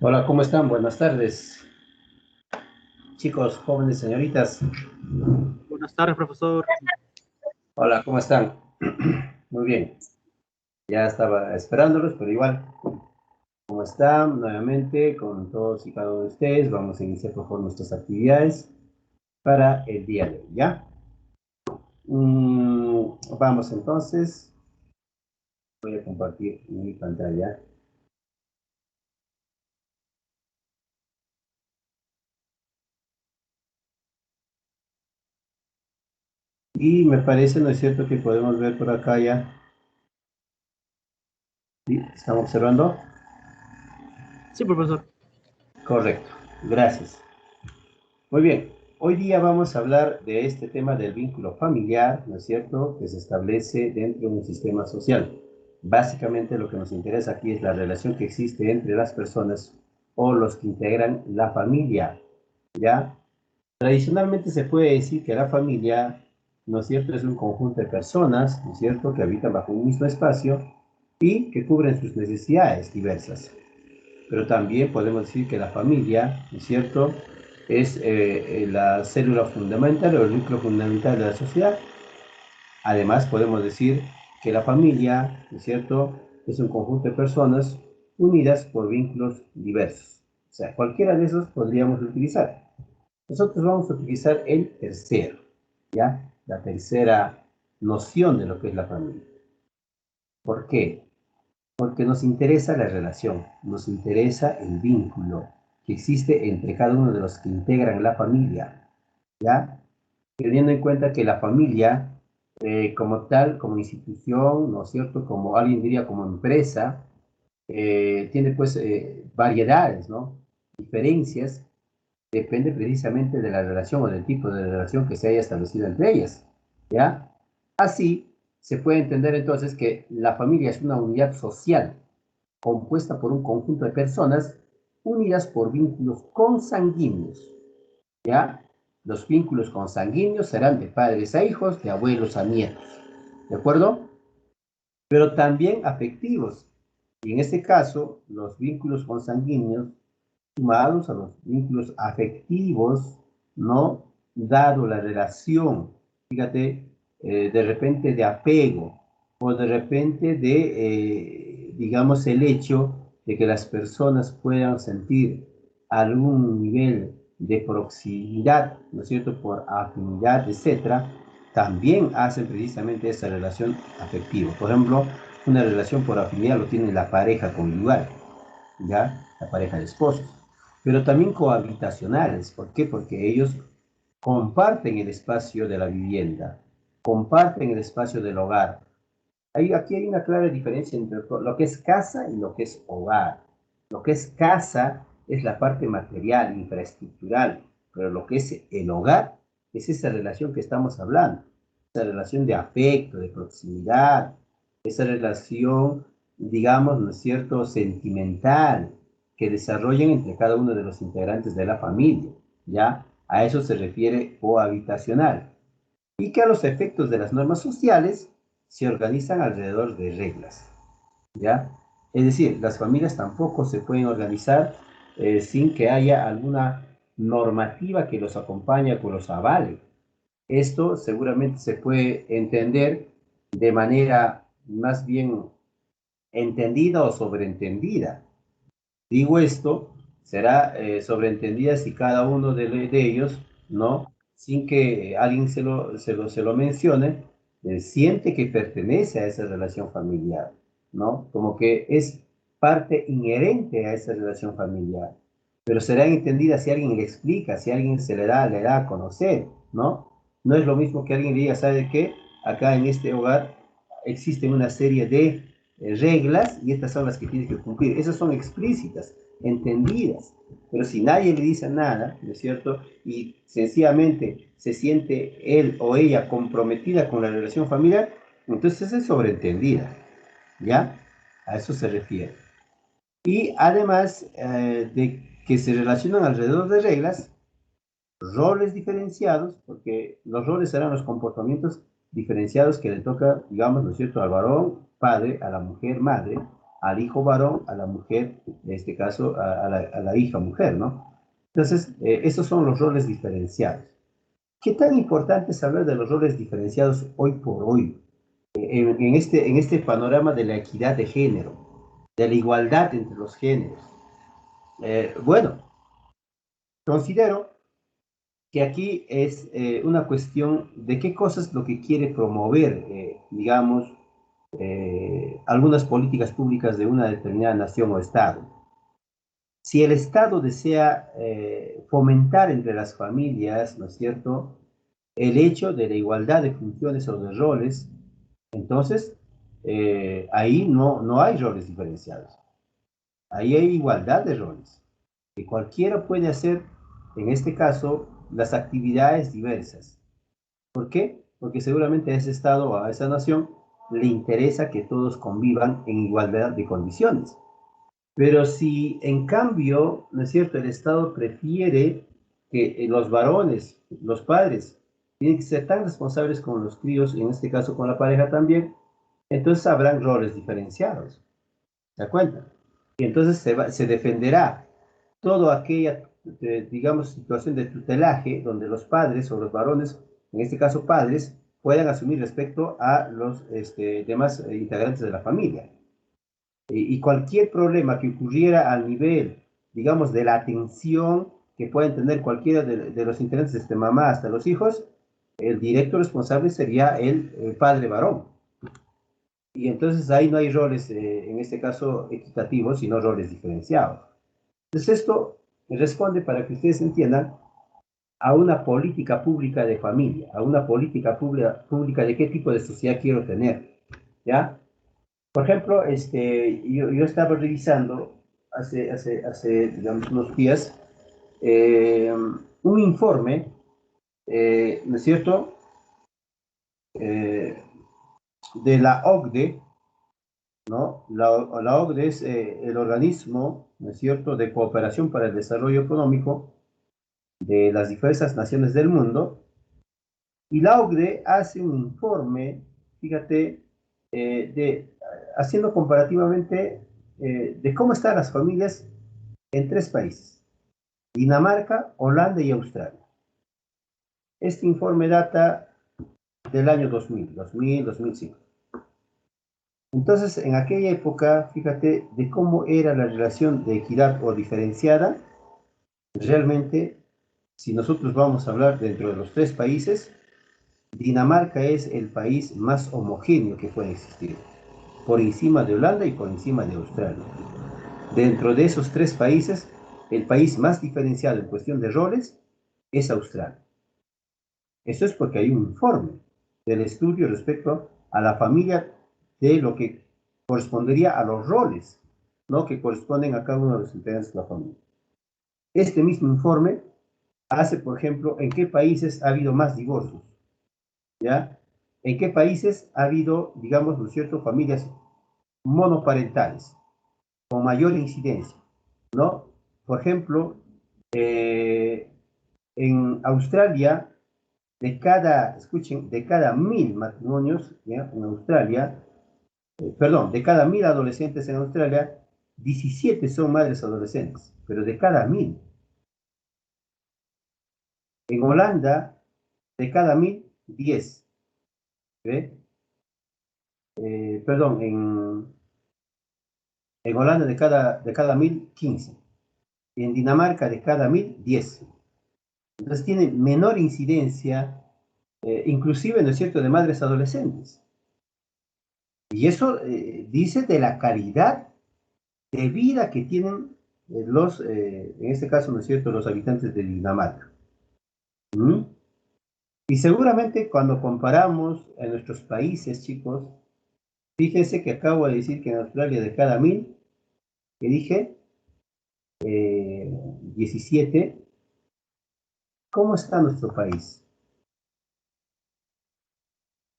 Hola, ¿cómo están? Buenas tardes, chicos, jóvenes, señoritas. Buenas tardes, profesor. Hola, ¿cómo están? Muy bien, ya estaba esperándolos, pero igual, ¿cómo están? Nuevamente, con todos y cada uno de ustedes, vamos a iniciar por favor nuestras actividades para el día de hoy, ¿ya? Vamos entonces, voy a compartir mi pantalla. Y me parece, ¿no es cierto?, que podemos ver por acá ya. ¿Sí? ¿Estamos observando? Sí, profesor. Correcto, gracias. Muy bien, hoy día vamos a hablar de este tema del vínculo familiar, ¿no es cierto?, que se establece dentro de un sistema social. Básicamente lo que nos interesa aquí es la relación que existe entre las personas o los que integran la familia, ¿ya? Tradicionalmente se puede decir que la familia, ¿no es cierto?, es un conjunto de personas, ¿no es cierto?, que habitan bajo un mismo espacio y que cubren sus necesidades diversas. Pero también podemos decir que la familia, ¿no es cierto?, es la célula fundamental o el núcleo fundamental de la sociedad. Además, podemos decir que la familia, ¿no es cierto?, es un conjunto de personas unidas por vínculos diversos. O sea, cualquiera de esos podríamos utilizar. Nosotros vamos a utilizar el tercero, ¿ya? La tercera noción de lo que es la familia. ¿Por qué? Porque nos interesa la relación, nos interesa el vínculo que existe entre cada uno de los que integran la familia, ¿ya? Teniendo en cuenta que la familia, como tal, como institución, ¿no es cierto?, como alguien diría, como empresa, tiene pues variedades, ¿no? Diferencias, depende precisamente de la relación o del tipo de relación que se haya establecido entre ellas, ¿ya? Así, se puede entender entonces que la familia es una unidad social compuesta por un conjunto de personas unidas por vínculos consanguíneos, ¿ya? Los vínculos consanguíneos serán de padres a hijos, de abuelos a nietos, ¿de acuerdo? Pero también afectivos. Y en este caso, los vínculos consanguíneos sumados a los vínculos afectivos, ¿no? Dado la relación, fíjate, de repente de apego o de repente de, digamos, el hecho de que las personas puedan sentir algún nivel de proximidad, ¿no es cierto?, por afinidad, etcétera, también hacen precisamente esa relación afectiva. Por ejemplo, una relación por afinidad lo tiene la pareja conyugal, ¿ya? La pareja de esposos, pero también cohabitacionales. ¿Por qué? Porque ellos comparten el espacio de la vivienda, comparten el espacio del hogar. Aquí hay una clara diferencia entre lo que es casa y lo que es hogar. Lo que es casa es la parte material, infraestructural, pero lo que es el hogar es esa relación que estamos hablando, esa relación de afecto, de proximidad, esa relación, digamos, ¿no es cierto?, sentimental, que desarrollan entre cada uno de los integrantes de la familia, ¿ya? A eso se refiere cohabitacional. Y que a los efectos de las normas sociales se organizan alrededor de reglas, ¿ya? Es decir, las familias tampoco se pueden organizar sin que haya alguna normativa que los acompañe, que los avale. Esto seguramente se puede entender de manera más bien entendida o sobreentendida. Digo esto, será sobreentendida si cada uno de ellos, ¿no? Sin que alguien se lo mencione, siente que pertenece a esa relación familiar, ¿no? Como que es parte inherente a esa relación familiar. Pero será entendida si alguien le explica, si alguien le da a conocer, ¿no? No es lo mismo que alguien le diga, ¿sabe qué? Acá en este hogar existen una serie de reglas y estas son las que tienes que cumplir. Esas son explícitas, entendidas. Pero si nadie le dice nada, ¿no es cierto? Y sencillamente se siente él o ella comprometida con la relación familiar, entonces es sobreentendida, ¿ya? A eso se refiere. Y además de que se relacionan alrededor de reglas, roles diferenciados, porque los roles serán los comportamientos diferenciados que le toca, digamos, ¿no es cierto?, al varón, padre, a la mujer, madre, al hijo varón, a la mujer, en este caso, a la hija mujer, ¿no? Entonces, esos son los roles diferenciados. ¿Qué tan importante es hablar de los roles diferenciados hoy por hoy? En este panorama de la equidad de género, de la igualdad entre los géneros. Bueno, considero que aquí es una cuestión de qué cosas lo que quiere promover, digamos, algunas políticas públicas de una determinada nación o Estado. Si el Estado desea fomentar entre las familias, ¿no es cierto?, el hecho de la igualdad de funciones o de roles, entonces ahí no hay roles diferenciados. Ahí hay igualdad de roles. Que cualquiera puede hacer, en este caso, las actividades diversas. ¿Por qué? Porque seguramente a ese Estado o a esa nación le interesa que todos convivan en igualdad de condiciones. Pero si en cambio, ¿no es cierto?, el Estado prefiere que los varones, los padres, tienen que ser tan responsables con los críos, en este caso con la pareja también, entonces habrán roles diferenciados. ¿Se da cuenta? Y entonces se defenderá toda aquella, digamos, situación de tutelaje donde los padres o los varones, en este caso padres, puedan asumir respecto a los demás integrantes de la familia. Y cualquier problema que ocurriera al nivel, digamos, de la atención que pueden tener cualquiera de los integrantes, desde mamá hasta los hijos, el directo responsable sería el padre varón. Y entonces ahí no hay roles, en este caso, equitativos, sino roles diferenciados. Entonces esto responde, para que ustedes entiendan, a una política pública de familia, a una política pública de qué tipo de sociedad quiero tener, ¿ya? Por ejemplo, yo estaba revisando hace digamos, unos días un informe, ¿no es cierto?, eh, de la OCDE, ¿no? La OCDE es el organismo, ¿no es cierto?, de cooperación para el desarrollo económico de las diversas naciones del mundo, y la OCDE hace un informe, fíjate, haciendo comparativamente de cómo están las familias en tres países: Dinamarca, Holanda y Australia. Este informe data del año 2005. Entonces, en aquella época, fíjate de cómo era la relación de equidad o diferenciada. Realmente, si nosotros vamos a hablar dentro de los tres países, Dinamarca es el país más homogéneo que puede existir, por encima de Holanda y por encima de Australia. Dentro de esos tres países, el país más diferenciado en cuestión de roles es Australia. Eso es porque hay un informe del estudio respecto a la familia, de lo que correspondería a los roles, ¿no?, que corresponden a cada uno de los integrantes de la familia. Este mismo informe hace, por ejemplo, en qué países ha habido más divorcios, ¿ya? En qué países ha habido, digamos, ¿no es cierto?, familias monoparentales con mayor incidencia, ¿no? Por ejemplo, en Australia, escuchen, de cada 1000 matrimonios, ¿ya?, en Australia, perdón, de cada 1000 adolescentes en Australia, 17 son madres adolescentes, pero de cada 1000. En Holanda, de cada 1000, 10. ¿Ve? Perdón, en Holanda de cada 1000, 15. Y en Dinamarca, de cada 1000, 10. Entonces tiene menor incidencia, inclusive, ¿no es cierto?, de madres adolescentes. Y eso dice de la calidad de vida que tienen en este caso, ¿no es cierto?, los habitantes de Dinamarca. ¿Mm? Y seguramente cuando comparamos en nuestros países, chicos, fíjense que acabo de decir que en Australia de cada 1000, que dije, 17, ¿cómo está nuestro país?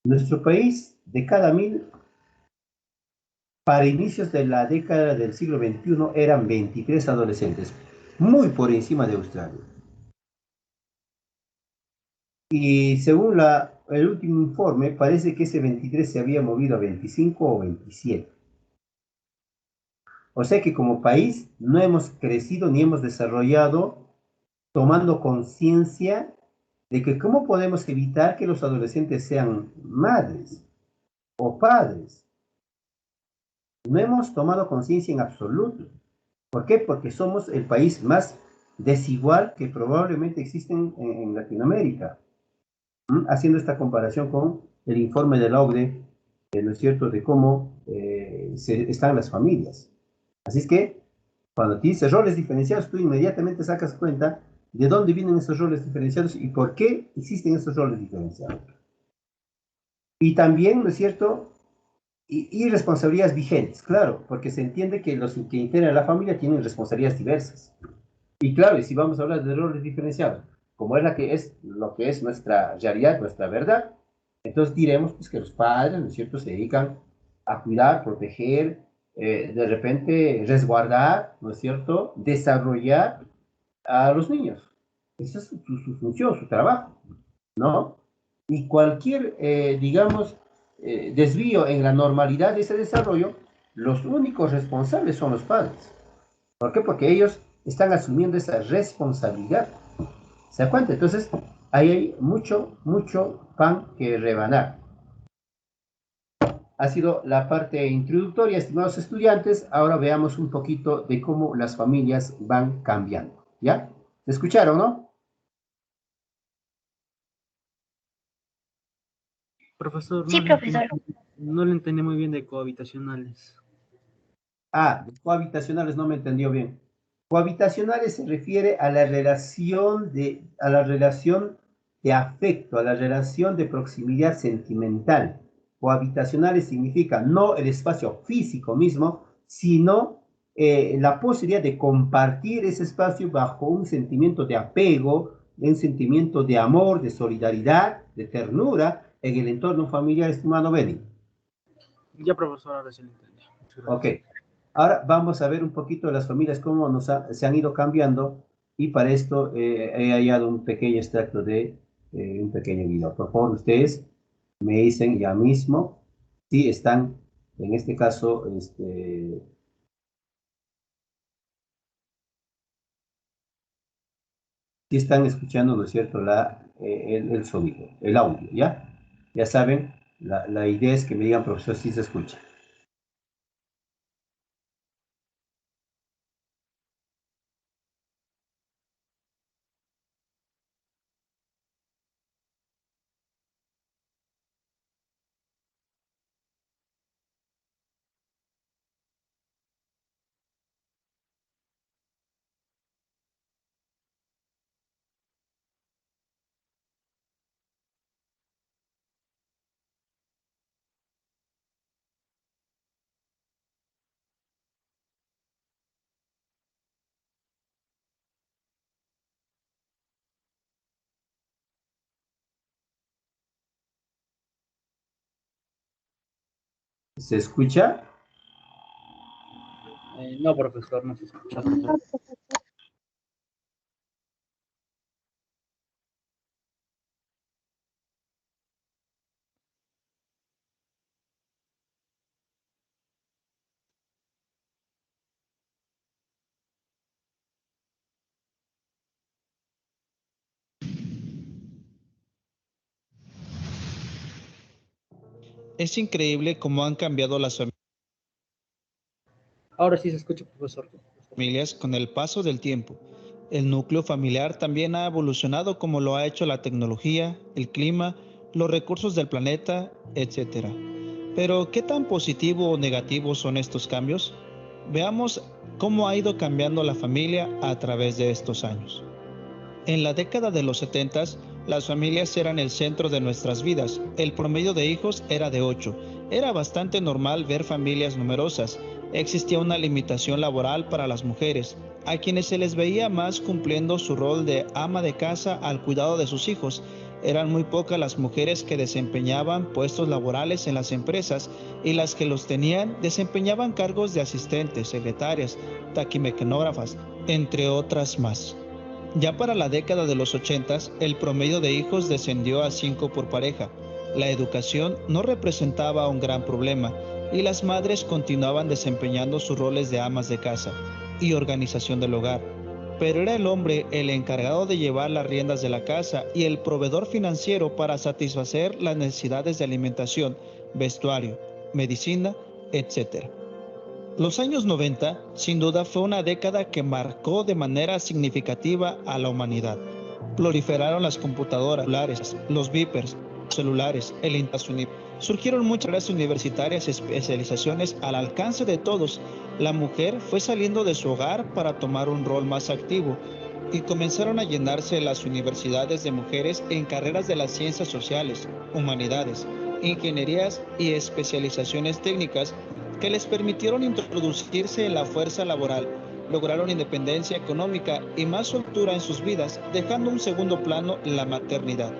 Nuestro país, de cada 1000, para inicios de la década del siglo XXI, eran 23 adolescentes, muy por encima de Australia. Y según el último informe, parece que ese 23 se había movido a 25 o 27. O sea que como país no hemos crecido ni hemos desarrollado tomando conciencia de que cómo podemos evitar que los adolescentes sean madres o padres. No hemos tomado conciencia en absoluto. ¿Por qué? Porque somos el país más desigual que probablemente existe en Latinoamérica. Haciendo esta comparación con el informe de la OCDE, ¿no es cierto?, de cómo están las familias. Así es que, cuando te dices roles diferenciados, tú inmediatamente sacas cuenta de dónde vienen esos roles diferenciados y por qué existen esos roles diferenciados. Y también, ¿no es cierto?, y responsabilidades vigentes, claro, porque se entiende que los que integran la familia tienen responsabilidades diversas. Y claro, y si vamos a hablar de roles diferenciados, como es, lo que es nuestra realidad, nuestra verdad, entonces diremos pues, que los padres, ¿no es cierto?, se dedican a cuidar, proteger, de repente resguardar, ¿no es cierto?, desarrollar a los niños. Esa es su función, su trabajo, ¿no? Y cualquier, digamos, desvío en la normalidad de ese desarrollo, los únicos responsables son los padres. ¿Por qué? Porque ellos están asumiendo esa responsabilidad. ¿Se da cuenta? Entonces, ahí hay mucho, mucho pan que rebanar. Ha sido la parte introductoria, estimados estudiantes. Ahora veamos un poquito de cómo las familias van cambiando. ¿Ya? ¿Se escucharon, no? Profesor, Sí, profesor. no le entendí muy bien de cohabitacionales. Ah, cohabitacionales no me entendió bien. Cohabitacionales se refiere a la relación de afecto, a la relación de proximidad sentimental. Cohabitacionales significa no el espacio físico mismo, sino la posibilidad de compartir ese espacio bajo un sentimiento de apego, un sentimiento de amor, de solidaridad, de ternura en el entorno familiar, estimado Benny. Ya, profesor, ahora sí lo entendí. Muchas Ok. gracias. Ahora vamos a ver un poquito de las familias, cómo se han ido cambiando, y para esto he hallado un pequeño extracto de un pequeño video. Por favor, ustedes me dicen ya mismo si están, en este caso, si están escuchando, ¿no es cierto?, el sonido, el audio, ¿ya? Ya saben, la idea es que me digan, profesor, si se escucha. ¿Se escucha? No, profesor, no se escucha. Es increíble cómo han cambiado las Ahora sí se escucha, profesor. familias con el paso del tiempo. El núcleo familiar también ha evolucionado como lo ha hecho la tecnología, el clima, los recursos del planeta, etc. Pero, ¿qué tan positivo o negativo son estos cambios? Veamos cómo ha ido cambiando la familia a través de estos años. En la década de los 70, las familias eran el centro de nuestras vidas. El promedio de hijos era de 8. Era bastante normal ver familias numerosas. Existía una limitación laboral para las mujeres, a quienes se les veía más cumpliendo su rol de ama de casa al cuidado de sus hijos. Eran muy pocas las mujeres que desempeñaban puestos laborales en las empresas, y las que los tenían desempeñaban cargos de asistentes, secretarias, taquimecanógrafas, entre otras más. Ya para la década de los 80, el promedio de hijos descendió a 5 por pareja. La educación no representaba un gran problema, y las madres continuaban desempeñando sus roles de amas de casa y organización del hogar. Pero era el hombre el encargado de llevar las riendas de la casa y el proveedor financiero para satisfacer las necesidades de alimentación, vestuario, medicina, etc. Los años 90, sin duda, fue una década que marcó de manera significativa a la humanidad. Proliferaron las computadoras, celulares, los beepers, celulares, el internet. Surgieron muchas clases universitarias y especializaciones al alcance de todos. La mujer fue saliendo de su hogar para tomar un rol más activo y comenzaron a llenarse las universidades de mujeres en carreras de las ciencias sociales, humanidades, ingenierías y especializaciones técnicas que les permitieron introducirse en la fuerza laboral. Lograron independencia económica y más soltura en sus vidas, dejando en un segundo plano la maternidad.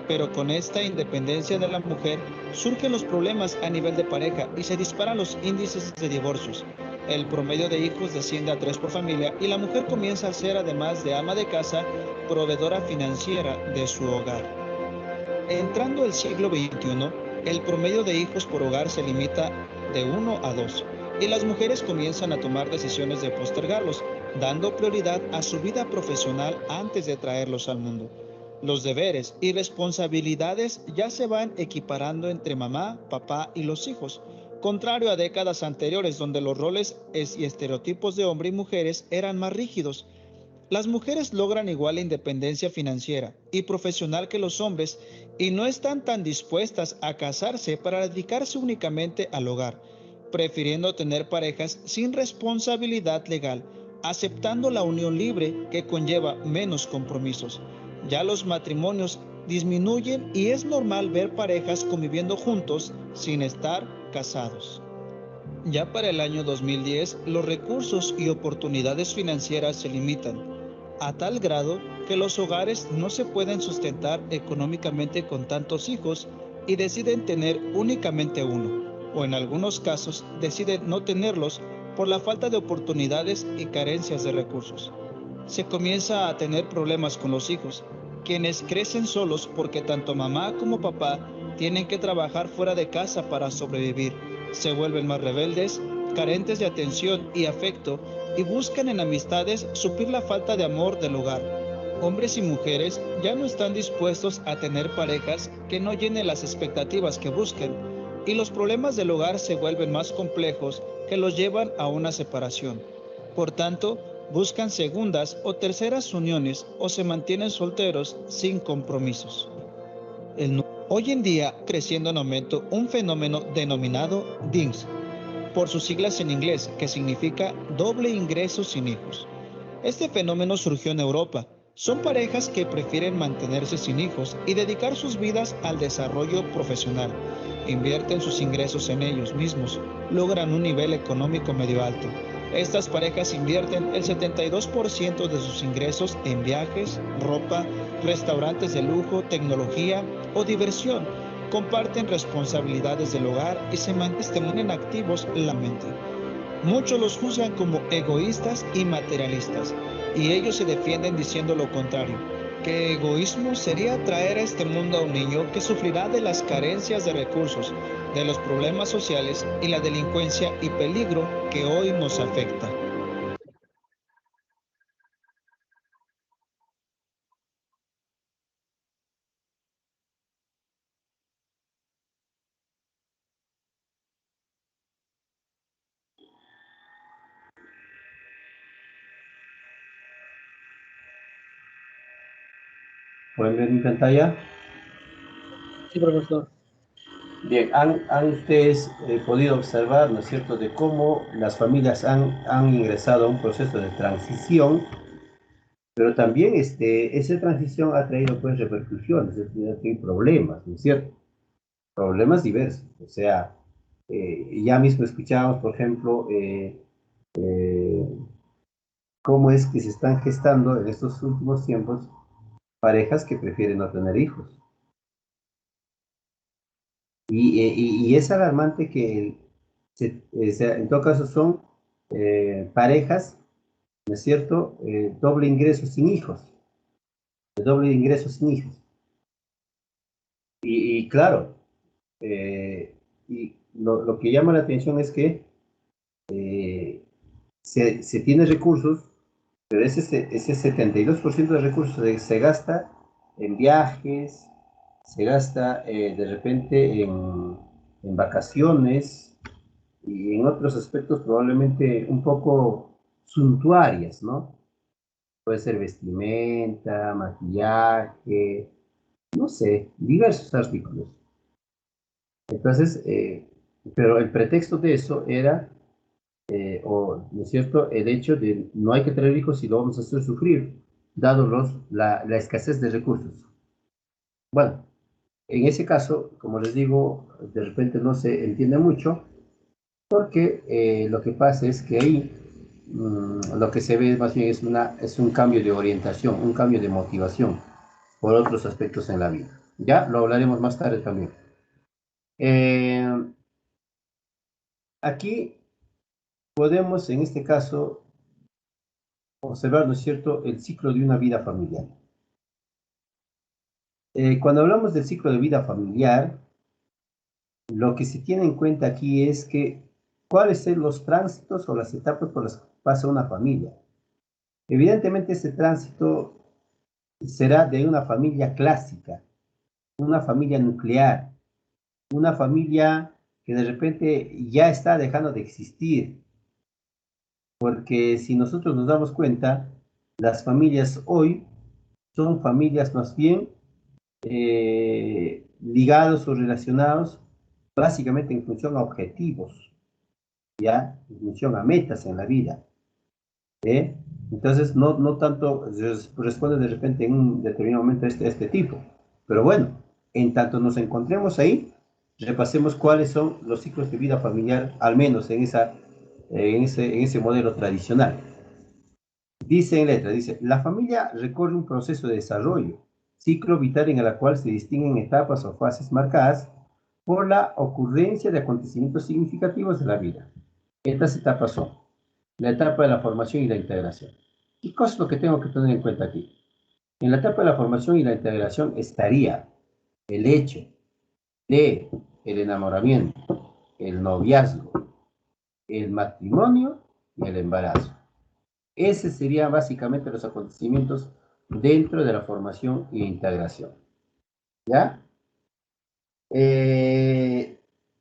Pero con esta independencia de la mujer surgen los problemas a nivel de pareja y se disparan los índices de divorcios. El promedio de hijos desciende a 3 por familia y la mujer comienza a ser, además de ama de casa, proveedora financiera de su hogar. Entrando el siglo XXI, el promedio de hijos por hogar se limita de 1 a 2 y las mujeres comienzan a tomar decisiones de postergarlos, dando prioridad a su vida profesional antes de traerlos al mundo. Los deberes y responsabilidades ya se van equiparando entre mamá, papá y los hijos, contrario a décadas anteriores donde los roles y estereotipos de hombre y mujeres eran más rígidos. Las mujeres logran igual independencia financiera y profesional que los hombres y no están tan dispuestas a casarse para dedicarse únicamente al hogar, prefiriendo tener parejas sin responsabilidad legal, aceptando la unión libre que conlleva menos compromisos. Ya los matrimonios disminuyen y es normal ver parejas conviviendo juntos sin estar casados. Ya para el año 2010, los recursos y oportunidades financieras se limitan, a tal grado que los hogares no se pueden sustentar económicamente con tantos hijos y deciden tener únicamente uno, o en algunos casos deciden no tenerlos por la falta de oportunidades y carencias de recursos. Se comienza a tener problemas con los hijos, quienes crecen solos porque tanto mamá como papá tienen que trabajar fuera de casa para sobrevivir. Se vuelven más rebeldes, carentes de atención y afecto y buscan en amistades suplir la falta de amor del hogar. Hombres y mujeres ya no están dispuestos a tener parejas que no llenen las expectativas que busquen y los problemas del hogar se vuelven más complejos que los llevan a una separación. Por tanto, buscan segundas o terceras uniones o se mantienen solteros sin compromisos. Hoy en día creciendo en aumento un fenómeno denominado DINGS, por sus siglas en inglés, que significa doble ingreso sin hijos. Este fenómeno surgió en Europa. Son parejas que prefieren mantenerse sin hijos y dedicar sus vidas al desarrollo profesional. Invierten sus ingresos en ellos mismos, logran un nivel económico medio alto. Estas parejas invierten el 72% de sus ingresos en viajes, ropa, restaurantes de lujo, tecnología o diversión. Comparten responsabilidades del hogar y se mantienen activos en la mente. Muchos los juzgan como egoístas y materialistas, y ellos se defienden diciendo lo contrario, que egoísmo sería traer a este mundo a un niño que sufrirá de las carencias de recursos, de los problemas sociales y la delincuencia y peligro que hoy nos afecta. ¿Pueden ver mi pantalla? Sí, profesor. Bien, han ustedes podido observar, ¿no es cierto?, de cómo las familias han ingresado a un proceso de transición, pero también esa transición ha traído pues repercusiones, ha traído problemas, ¿no es cierto? Problemas diversos, o sea, ya mismo escuchábamos, por ejemplo, eh, cómo es que se están gestando en estos últimos tiempos parejas que prefieren no tener hijos. Y es alarmante que en todo caso son parejas, ¿no es cierto? Doble ingreso sin hijos, de doble ingreso sin hijos. Y claro, eh, y lo que llama la atención es que se tiene recursos, pero ese 72% de recursos se gasta en viajes, se gasta de repente en vacaciones y en otros aspectos probablemente un poco suntuarias, ¿no? Puede ser vestimenta, maquillaje, no sé, diversos artículos. Entonces, pero el pretexto de eso era, ¿no es cierto?, el hecho de no hay que tener hijos si lo vamos a hacer sufrir, dado la escasez de recursos. Bueno, en ese caso, como les digo, de repente no se entiende mucho, porque lo que pasa es que ahí lo que se ve más bien es un cambio de orientación, un cambio de motivación por otros aspectos en la vida. Ya lo hablaremos más tarde también. Eh, Aquí podemos, en este caso, observar, ¿no es cierto?, el ciclo de una vida familiar. Cuando hablamos del ciclo de vida familiar, lo que se tiene en cuenta aquí es que cuáles son los tránsitos o las etapas por las que pasa una familia. Evidentemente, ese tránsito será de una familia clásica, una familia nuclear, una familia que de repente ya está dejando de existir, porque si nosotros nos damos cuenta, las familias hoy son familias más bien ligados o relacionados básicamente en función a objetivos, ¿ya? En función a metas en la vida, ¿eh? Entonces, no tanto responde de repente en un determinado momento este tipo. Pero bueno, en tanto nos encontremos ahí, repasemos cuáles son los ciclos de vida familiar, al menos en ese modelo tradicional. Dice en letra, dice, la familia recorre un proceso de desarrollo, ciclo vital en el cual se distinguen etapas o fases marcadas por la ocurrencia de acontecimientos significativos de la vida. Estas etapas son la etapa de la formación y la integración. ¿Qué cosa es lo que tengo que tener en cuenta aquí? En la etapa de la formación y la integración estaría el hecho de el enamoramiento, el noviazgo, el matrimonio y el embarazo. Esos serían básicamente los acontecimientos dentro de la formación e integración. ¿Ya? En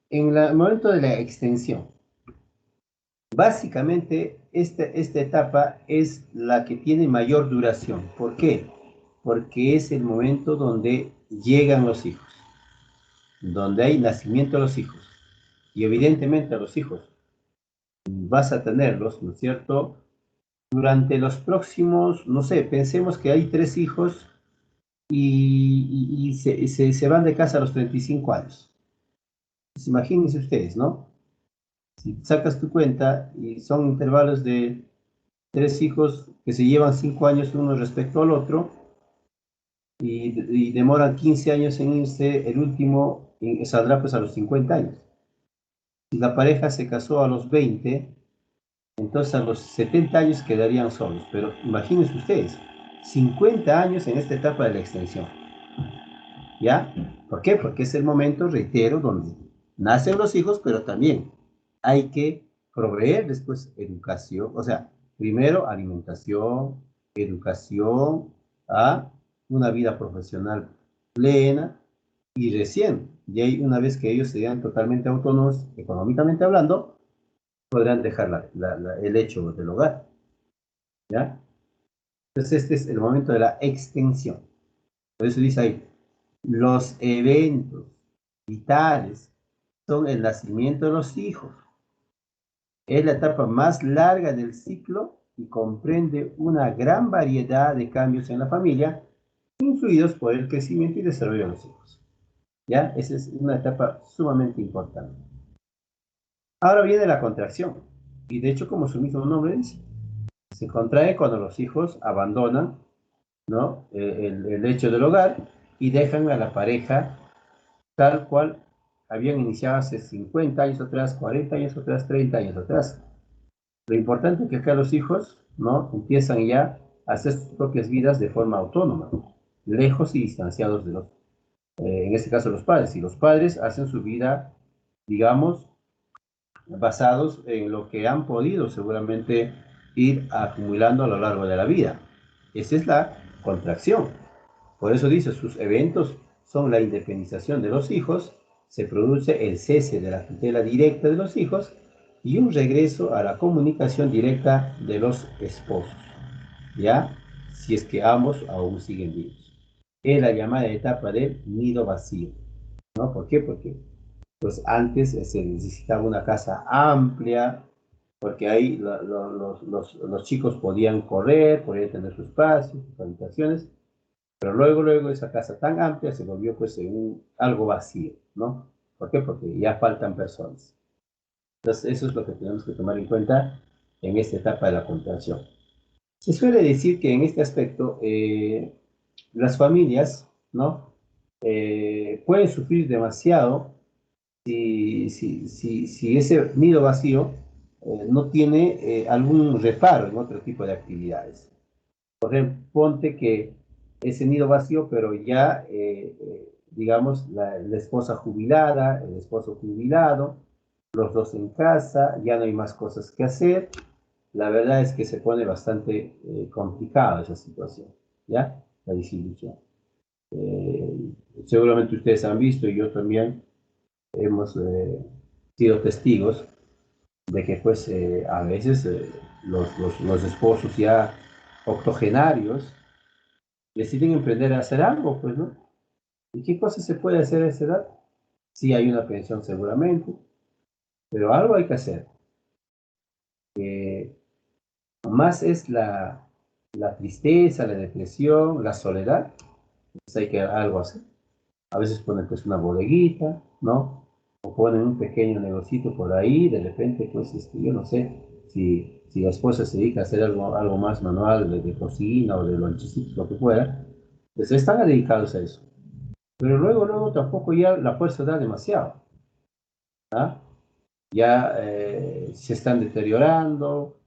el momento de la extensión, básicamente esta etapa es la que tiene mayor duración. ¿Por qué? Porque es el momento donde llegan los hijos, donde hay nacimiento de los hijos. Y evidentemente a los hijos vas a tenerlos, ¿no es cierto?, durante los próximos, no sé, pensemos que hay 3 hijos y se van de casa a los 35 años. Pues imagínense ustedes, ¿no? Si sacas tu cuenta y son intervalos de 3 hijos que se llevan 5 años uno respecto al otro y demoran 15 años en irse, el último saldrá pues a los 50 años. Si la pareja se casó a los 20, entonces a los 70 años quedarían solos. Pero imagínense ustedes, 50 años en esta etapa de la extensión. ¿Ya? ¿Por qué? Porque es el momento, reitero, donde nacen los hijos, pero también hay que proveer después educación, o sea, primero alimentación, educación, a una vida profesional plena y recién, y ahí una vez que ellos sean totalmente autónomos, económicamente hablando, podrán dejar el hecho del hogar. ¿Ya? Entonces este es el momento de la extensión. Por eso dice ahí, los eventos vitales son el nacimiento de los hijos. Es la etapa más larga del ciclo y comprende una gran variedad de cambios en la familia, influidos por el crecimiento y desarrollo de los hijos. ¿Ya? Esa es una etapa sumamente importante. Ahora viene la contracción. Y de hecho, como su mismo nombre dice, se contrae cuando los hijos abandonan, ¿no?, el hecho del hogar y dejan a la pareja tal cual habían iniciado hace 50 años atrás, 40 años atrás, 30 años atrás. Lo importante es que acá los hijos, ¿no?, empiezan ya a hacer sus propias vidas de forma autónoma, lejos y distanciados de en este caso, los padres. Y los padres hacen su vida digamos, basados en lo que han podido seguramente ir acumulando a lo largo de la vida. Esa es la contracción. Por eso dice, sus eventos son la independización de los hijos, se produce el cese de la tutela directa de los hijos y un regreso a la comunicación directa de los esposos, ¿ya? Si es que ambos aún siguen vivos. Es la llamada etapa del nido vacío, ¿no? ¿Por qué? Porque pues antes se necesitaba una casa amplia, porque ahí los chicos podían correr, podían tener su espacio, sus habitaciones, pero luego esa casa tan amplia se volvió pues en algo vacío, ¿no? ¿Por qué? Porque ya faltan personas. Entonces eso es lo que tenemos que tomar en cuenta en esta etapa de la contracción. Se suele decir que en este aspecto las familias, ¿no? Pueden sufrir demasiado si ese nido vacío no tiene algún reparo en otro tipo de actividades. Por ejemplo, ponte que ese nido vacío, pero ya, digamos, la esposa jubilada, el esposo jubilado, los dos en casa, ya no hay más cosas que hacer. La verdad es que se pone bastante complicada esa situación, ¿ya? La disolución. Eh, Seguramente ustedes han visto, y yo también, hemos sido testigos de que pues a veces los esposos ya octogenarios deciden emprender a hacer algo, pues, ¿no? ¿Y qué cosa se puede hacer a esa edad? Sí, hay una pensión seguramente, pero algo hay que hacer. Más es la tristeza, la depresión, la soledad, pues hay que algo hacer. A veces ponen pues una bodeguita, ¿no? O ponen un pequeño negocito por ahí, de repente pues yo no sé si la esposa se dedica a hacer algo más manual de cocina o de lonchecitos, lo que fuera, pues están dedicados a eso. Pero luego tampoco ya la fuerza da demasiado, ¿ah? Ya se están deteriorando,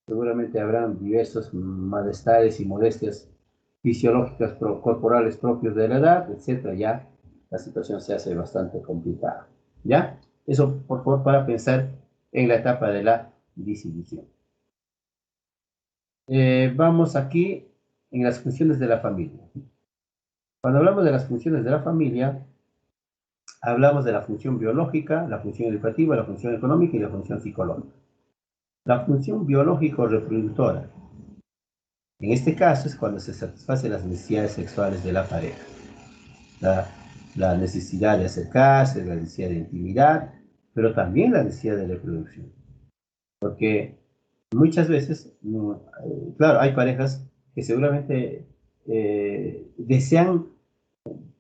seguramente habrán diversos malestares y molestias fisiológicas corporales propios de la edad, etcétera. Ya la situación se hace bastante complicada. ¿Ya? Eso, por favor, para pensar en la etapa de la disolución. Vamos aquí en las funciones de la familia. Cuando hablamos de las funciones de la familia, hablamos de la función biológica, la función educativa, la función económica y la función psicológica. La función biológico-reproductora, en este caso, es cuando se satisfacen las necesidades sexuales de la pareja. La, la necesidad de acercarse, la necesidad de intimidad, pero también la necesidad de reproducción. Porque muchas veces, claro, hay parejas que seguramente desean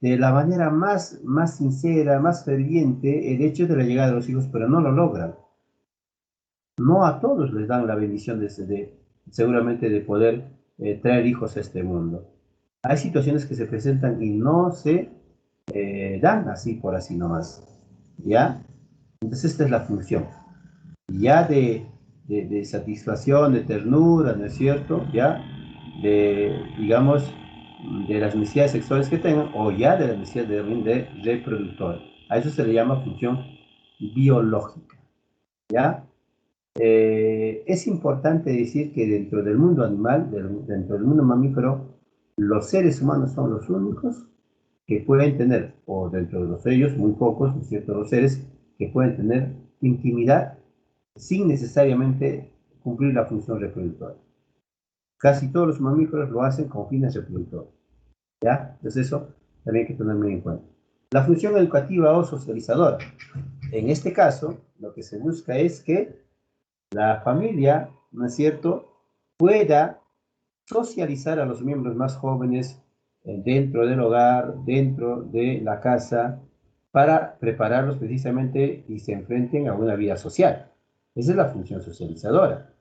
de la manera más sincera, más ferviente, el hecho de la llegada de los hijos, pero no lo logran. No a todos les dan la bendición seguramente de poder traer hijos a este mundo. Hay situaciones que se presentan y no se dan así por así nomás, ¿ya? Entonces esta es la función, ya de satisfacción, de ternura, ¿no es cierto? Ya digamos, de las necesidades sexuales que tengan, o ya de la necesidad de reproductor. A eso se le llama función biológica, ¿ya? Es importante decir que dentro del mundo animal, dentro del mundo mamífero, los seres humanos son los únicos que pueden tener, o dentro de los ellos, muy pocos, ¿no es cierto?, los seres que pueden tener intimidad sin necesariamente cumplir la función reproductora. Casi todos los mamíferos lo hacen con fines reproductores, ¿ya? Entonces eso también hay que tener muy en cuenta. La función educativa o socializadora. En este caso, lo que se busca es que la familia, ¿no es cierto?, pueda socializar a los miembros más jóvenes dentro del hogar, dentro de la casa, para prepararlos precisamente y se enfrenten a una vida social. Esa es la función socializadora,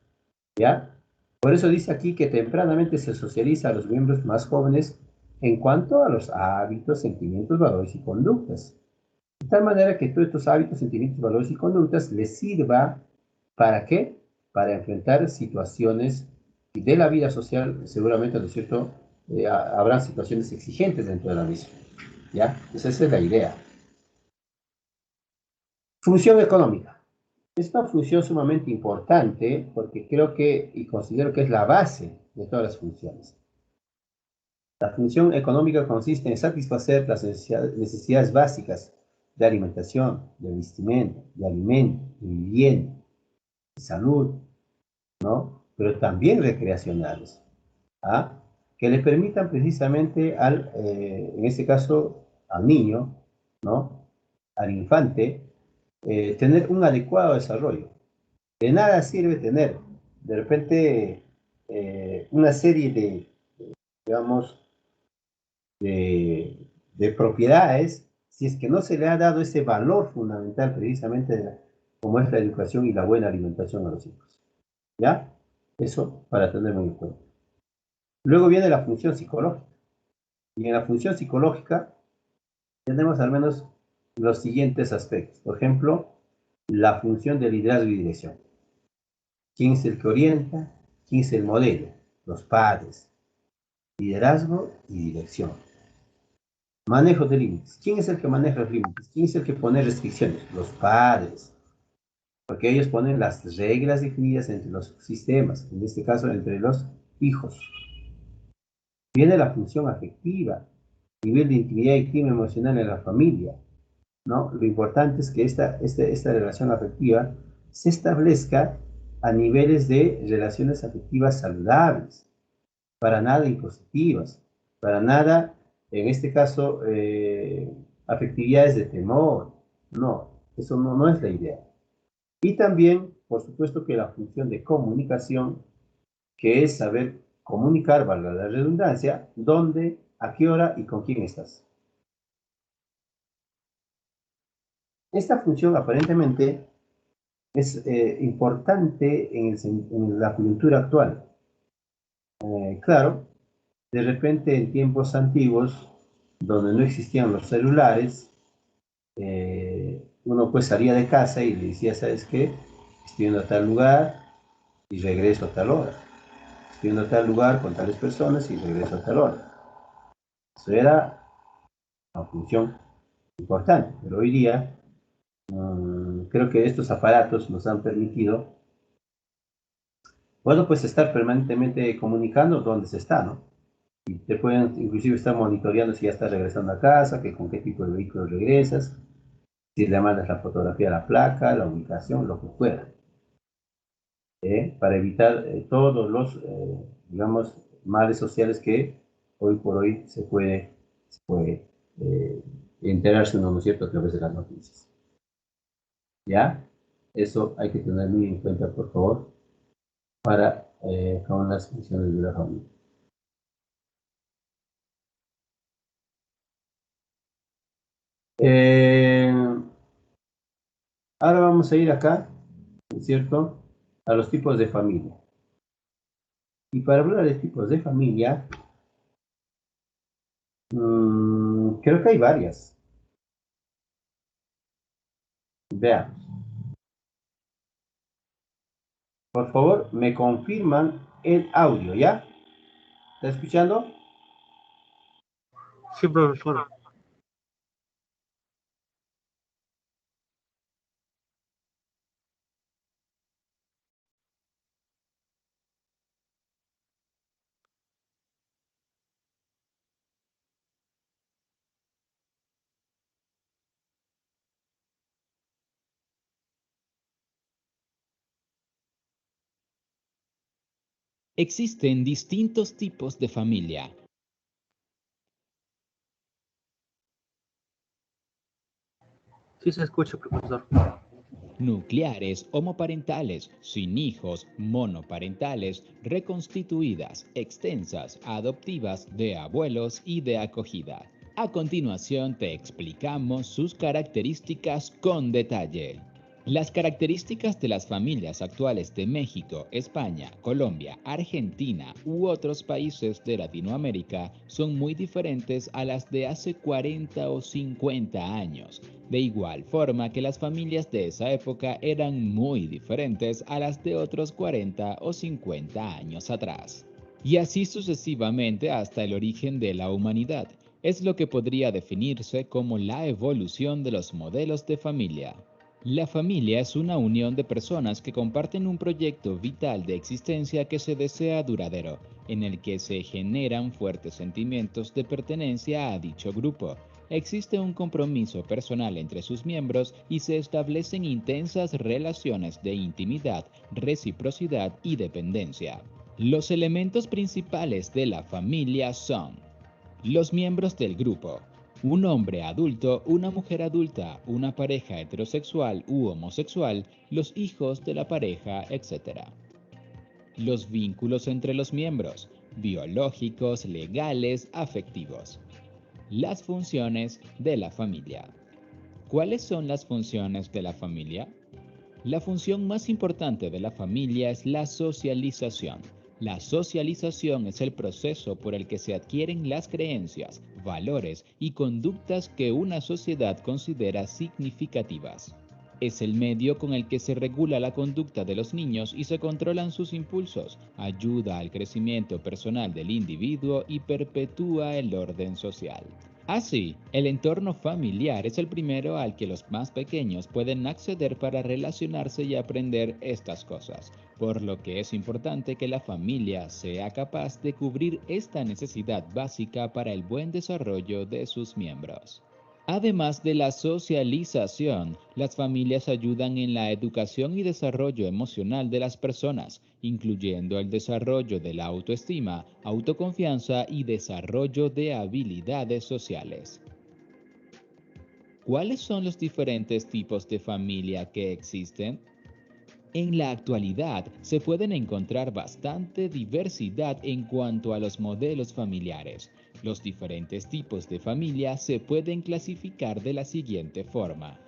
¿ya? Por eso dice aquí que tempranamente se socializa a los miembros más jóvenes en cuanto a los hábitos, sentimientos, valores y conductas. De tal manera que todos estos hábitos, sentimientos, valores y conductas les sirva ¿para qué? Para enfrentar situaciones de la vida social, seguramente, ¿no es cierto? Habrán situaciones exigentes dentro de la misma, ¿ya? Entonces esa es la idea. Función económica. Es una función sumamente importante porque creo que y considero que es la base de todas las funciones. La función económica consiste en satisfacer las necesidades básicas de alimentación, de vestimenta, de alimento, de vivienda, de salud, ¿no? Pero también recreacionales, ¿ah? Que le permitan precisamente en este caso, al niño, ¿no? Al infante, tener un adecuado desarrollo. De nada sirve tener, de repente, una serie digamos, de propiedades, si es que no se le ha dado ese valor fundamental precisamente como es la educación y la buena alimentación a los hijos. ¿Ya? Eso para tenerlo en cuenta. Luego viene la función psicológica. Y en la función psicológica tenemos al menos los siguientes aspectos. Por ejemplo, la función de liderazgo y dirección. ¿Quién es el que orienta? ¿Quién es el modelo? Los padres. Liderazgo y dirección. Manejo de límites. ¿Quién es el que maneja los límites? ¿Quién es el que pone restricciones? Los padres. Porque ellos ponen las reglas definidas entre los sistemas, en este caso entre los hijos. Viene la función afectiva, nivel de intimidad y clima emocional en la familia, ¿no? Lo importante es que esta relación afectiva se establezca a niveles de relaciones afectivas saludables, para nada impositivas, para nada, en este caso, afectividades de temor. No, eso no es la idea. Y también, por supuesto, que la función de comunicación, que es saber comunicar, valga la redundancia, dónde, a qué hora y con quién estás. Esta función aparentemente es importante en la coyuntura actual. Claro, de repente en tiempos antiguos, donde no existían los celulares, uno pues salía de casa y le decía, ¿sabes qué? Estoy yendo a tal lugar y regreso a tal hora. Estoy yendo a tal lugar con tales personas y regreso a tal hora. Eso era una función importante, pero hoy día creo que estos aparatos nos han permitido, bueno, pues estar permanentemente comunicando dónde se está, ¿no? Y te pueden inclusive estar monitoreando si ya estás regresando a casa, que con qué tipo de vehículo regresas, si le mandas la fotografía a la placa, la ubicación, lo que fuera, para evitar todos los, digamos, males sociales que hoy por hoy se puede enterarse uno, ¿no es cierto?, a través de las noticias. ¿Ya? Eso hay que tener muy en cuenta, por favor, para con las funciones de la familia. Ahora vamos a ir acá, ¿no es cierto?, a los tipos de familia. Y para hablar de tipos de familia, creo que hay varias. Veamos. Por favor, me confirman el audio, ¿ya? ¿Está escuchando? Sí, profesor. Existen distintos tipos de familia. Sí se escucha, profesor. Nucleares, homoparentales, sin hijos, monoparentales, reconstituidas, extensas, adoptivas, de abuelos y de acogida. A continuación te explicamos sus características con detalle. Las características de las familias actuales de México, España, Colombia, Argentina u otros países de Latinoamérica son muy diferentes a las de hace 40 o 50 años. De igual forma que las familias de esa época eran muy diferentes a las de otros 40 o 50 años atrás. Y así sucesivamente hasta el origen de la humanidad. Es lo que podría definirse como la evolución de los modelos de familia. La familia es una unión de personas que comparten un proyecto vital de existencia que se desea duradero, en el que se generan fuertes sentimientos de pertenencia a dicho grupo. Existe un compromiso personal entre sus miembros y se establecen intensas relaciones de intimidad, reciprocidad y dependencia. Los elementos principales de la familia son los miembros del grupo: un hombre adulto, una mujer adulta, una pareja heterosexual u homosexual, los hijos de la pareja, etc. Los vínculos entre los miembros: biológicos, legales, afectivos. Las funciones de la familia. ¿Cuáles son las funciones de la familia? La función más importante de la familia es la socialización. La socialización es el proceso por el que se adquieren las creencias, valores y conductas que una sociedad considera significativas. Es el medio con el que se regula la conducta de los niños y se controlan sus impulsos, ayuda al crecimiento personal del individuo y perpetúa el orden social. Así, el entorno familiar es el primero al que los más pequeños pueden acceder para relacionarse y aprender estas cosas, por lo que es importante que la familia sea capaz de cubrir esta necesidad básica para el buen desarrollo de sus miembros. Además de la socialización, las familias ayudan en la educación y desarrollo emocional de las personas, incluyendo el desarrollo de la autoestima, autoconfianza y desarrollo de habilidades sociales. ¿Cuáles son los diferentes tipos de familia que existen? En la actualidad se pueden encontrar bastante diversidad en cuanto a los modelos familiares. Los diferentes tipos de familia se pueden clasificar de la siguiente forma.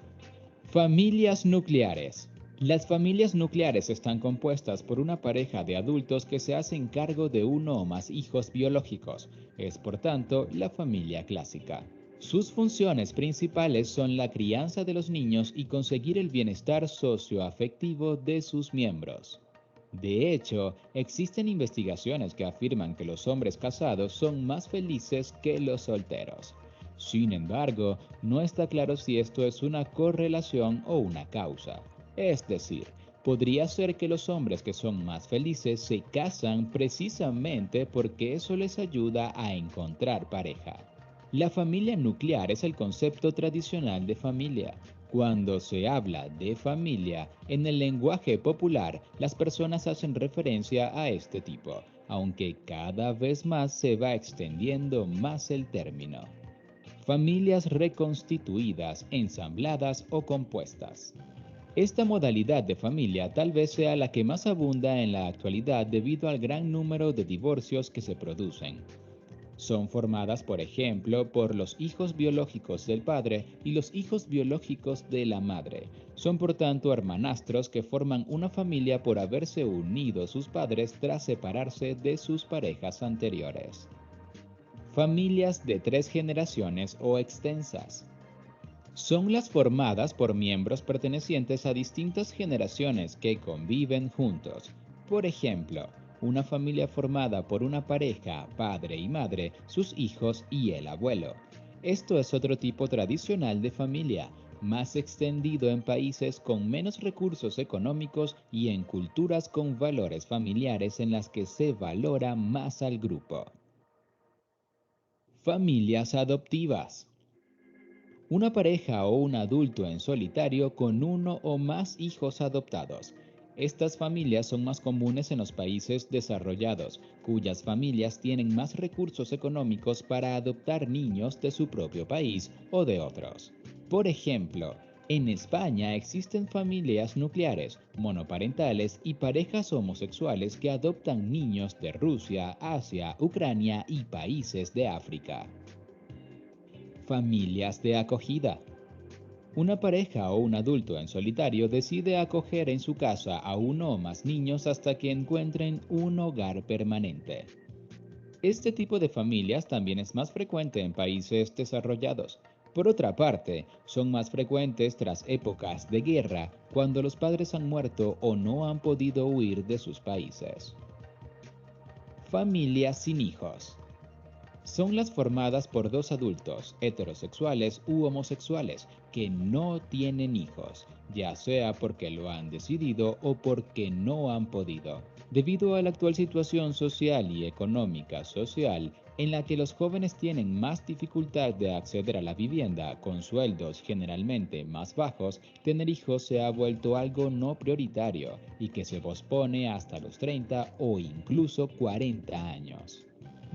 Familias nucleares. Las familias nucleares están compuestas por una pareja de adultos que se hacen cargo de uno o más hijos biológicos. Es por tanto la familia clásica. Sus funciones principales son la crianza de los niños y conseguir el bienestar socioafectivo de sus miembros. De hecho, existen investigaciones que afirman que los hombres casados son más felices que los solteros. Sin embargo, no está claro si esto es una correlación o una causa. Es decir, podría ser que los hombres que son más felices se casan precisamente porque eso les ayuda a encontrar pareja. La familia nuclear es el concepto tradicional de familia. Cuando se habla de familia, en el lenguaje popular, las personas hacen referencia a este tipo, aunque cada vez más se va extendiendo más el término. Familias reconstituidas, ensambladas o compuestas. Esta modalidad de familia tal vez sea la que más abunda en la actualidad debido al gran número de divorcios que se producen. Son formadas, por ejemplo, por los hijos biológicos del padre y los hijos biológicos de la madre. Son por tanto hermanastros que forman una familia por haberse unido sus padres tras separarse de sus parejas anteriores. Familias de 3 generaciones o extensas. Son las formadas por miembros pertenecientes a distintas generaciones que conviven juntos. Por ejemplo, una familia formada por una pareja, padre y madre, sus hijos y el abuelo. Esto es otro tipo tradicional de familia, más extendido en países con menos recursos económicos y en culturas con valores familiares en las que se valora más al grupo. Familias adoptivas. Una pareja o un adulto en solitario con uno o más hijos adoptados. Estas familias son más comunes en los países desarrollados, cuyas familias tienen más recursos económicos para adoptar niños de su propio país o de otros. Por ejemplo, en España existen familias nucleares, monoparentales y parejas homosexuales que adoptan niños de Rusia, Asia, Ucrania y países de África. Familias de acogida. Una pareja o un adulto en solitario decide acoger en su casa a uno o más niños hasta que encuentren un hogar permanente. Este tipo de familias también es más frecuente en países desarrollados. Por otra parte, son más frecuentes tras épocas de guerra, cuando los padres han muerto o no han podido huir de sus países. Familias sin hijos. Son las formadas por dos adultos, heterosexuales u homosexuales, que no tienen hijos, ya sea porque lo han decidido o porque no han podido. Debido a la actual situación social y económica social, en la que los jóvenes tienen más dificultad de acceder a la vivienda con sueldos generalmente más bajos, tener hijos se ha vuelto algo no prioritario y que se pospone hasta los 30 o incluso 40 años.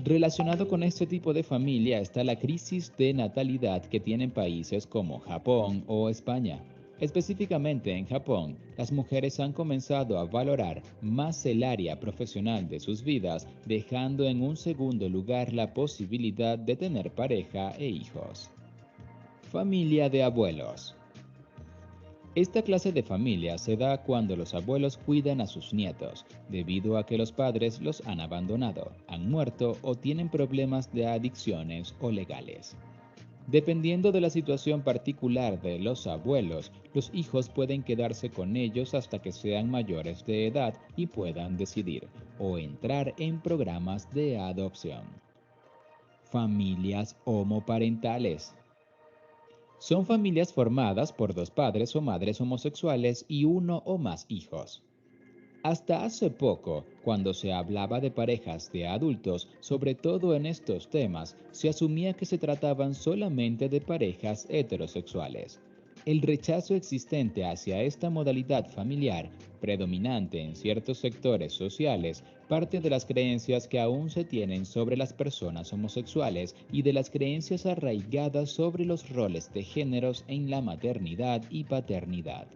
Relacionado con este tipo de familia está la crisis de natalidad que tienen países como Japón o España. Específicamente en Japón, las mujeres han comenzado a valorar más el área profesional de sus vidas, dejando en un segundo lugar la posibilidad de tener pareja e hijos. Familia de abuelos. Esta clase de familia se da cuando los abuelos cuidan a sus nietos, debido a que los padres los han abandonado, han muerto o tienen problemas de adicciones o legales. Dependiendo de la situación particular de los abuelos, los hijos pueden quedarse con ellos hasta que sean mayores de edad y puedan decidir o entrar en programas de adopción. Familias homoparentales. Son familias formadas por dos padres o madres homosexuales y uno o más hijos. Hasta hace poco, cuando se hablaba de parejas de adultos, sobre todo en estos temas, se asumía que se trataban solamente de parejas heterosexuales. El rechazo existente hacia esta modalidad familiar, predominante en ciertos sectores sociales, parte de las creencias que aún se tienen sobre las personas homosexuales y de las creencias arraigadas sobre los roles de géneros en la maternidad y paternidad.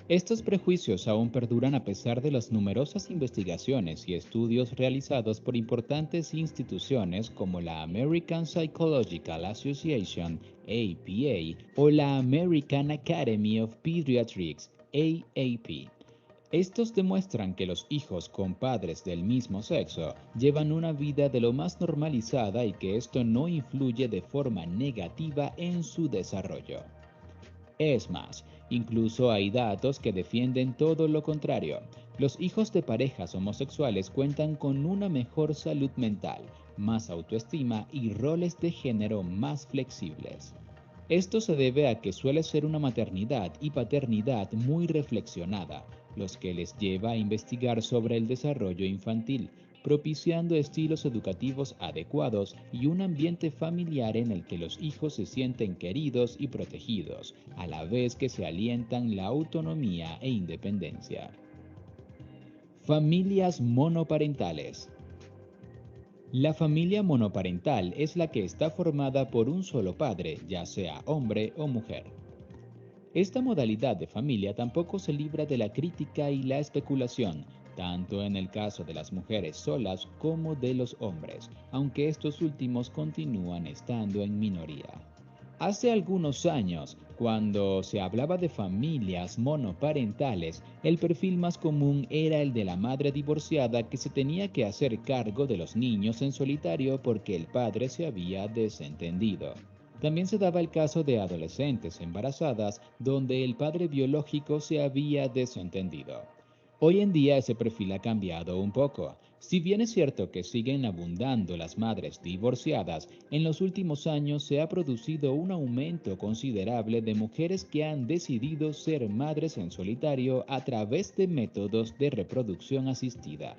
Estos prejuicios aún perduran a pesar de las numerosas investigaciones y estudios realizados por importantes instituciones como la American Psychological Association, APA, o la American Academy of Pediatrics, AAP. Estos demuestran que los hijos con padres del mismo sexo llevan una vida de lo más normalizada y que esto no influye de forma negativa en su desarrollo. Es más, incluso hay datos que defienden todo lo contrario. Los hijos de parejas homosexuales cuentan con una mejor salud mental, más autoestima y roles de género más flexibles. Esto se debe a que suele ser una maternidad y paternidad muy reflexionada, los que les lleva a investigar sobre el desarrollo infantil, propiciando estilos educativos adecuados y un ambiente familiar en el que los hijos se sienten queridos y protegidos, a la vez que se alientan la autonomía e independencia. Familias monoparentales. La familia monoparental es la que está formada por un solo padre, ya sea hombre o mujer. Esta modalidad de familia tampoco se libra de la crítica y la especulación, tanto en el caso de las mujeres solas como de los hombres, aunque estos últimos continúan estando en minoría. Hace algunos años, cuando se hablaba de familias monoparentales, el perfil más común era el de la madre divorciada que se tenía que hacer cargo de los niños en solitario porque el padre se había desentendido. También se daba el caso de adolescentes embarazadas donde el padre biológico se había desentendido. Hoy en día ese perfil ha cambiado un poco. Si bien es cierto que siguen abundando las madres divorciadas, en los últimos años se ha producido un aumento considerable de mujeres que han decidido ser madres en solitario a través de métodos de reproducción asistida.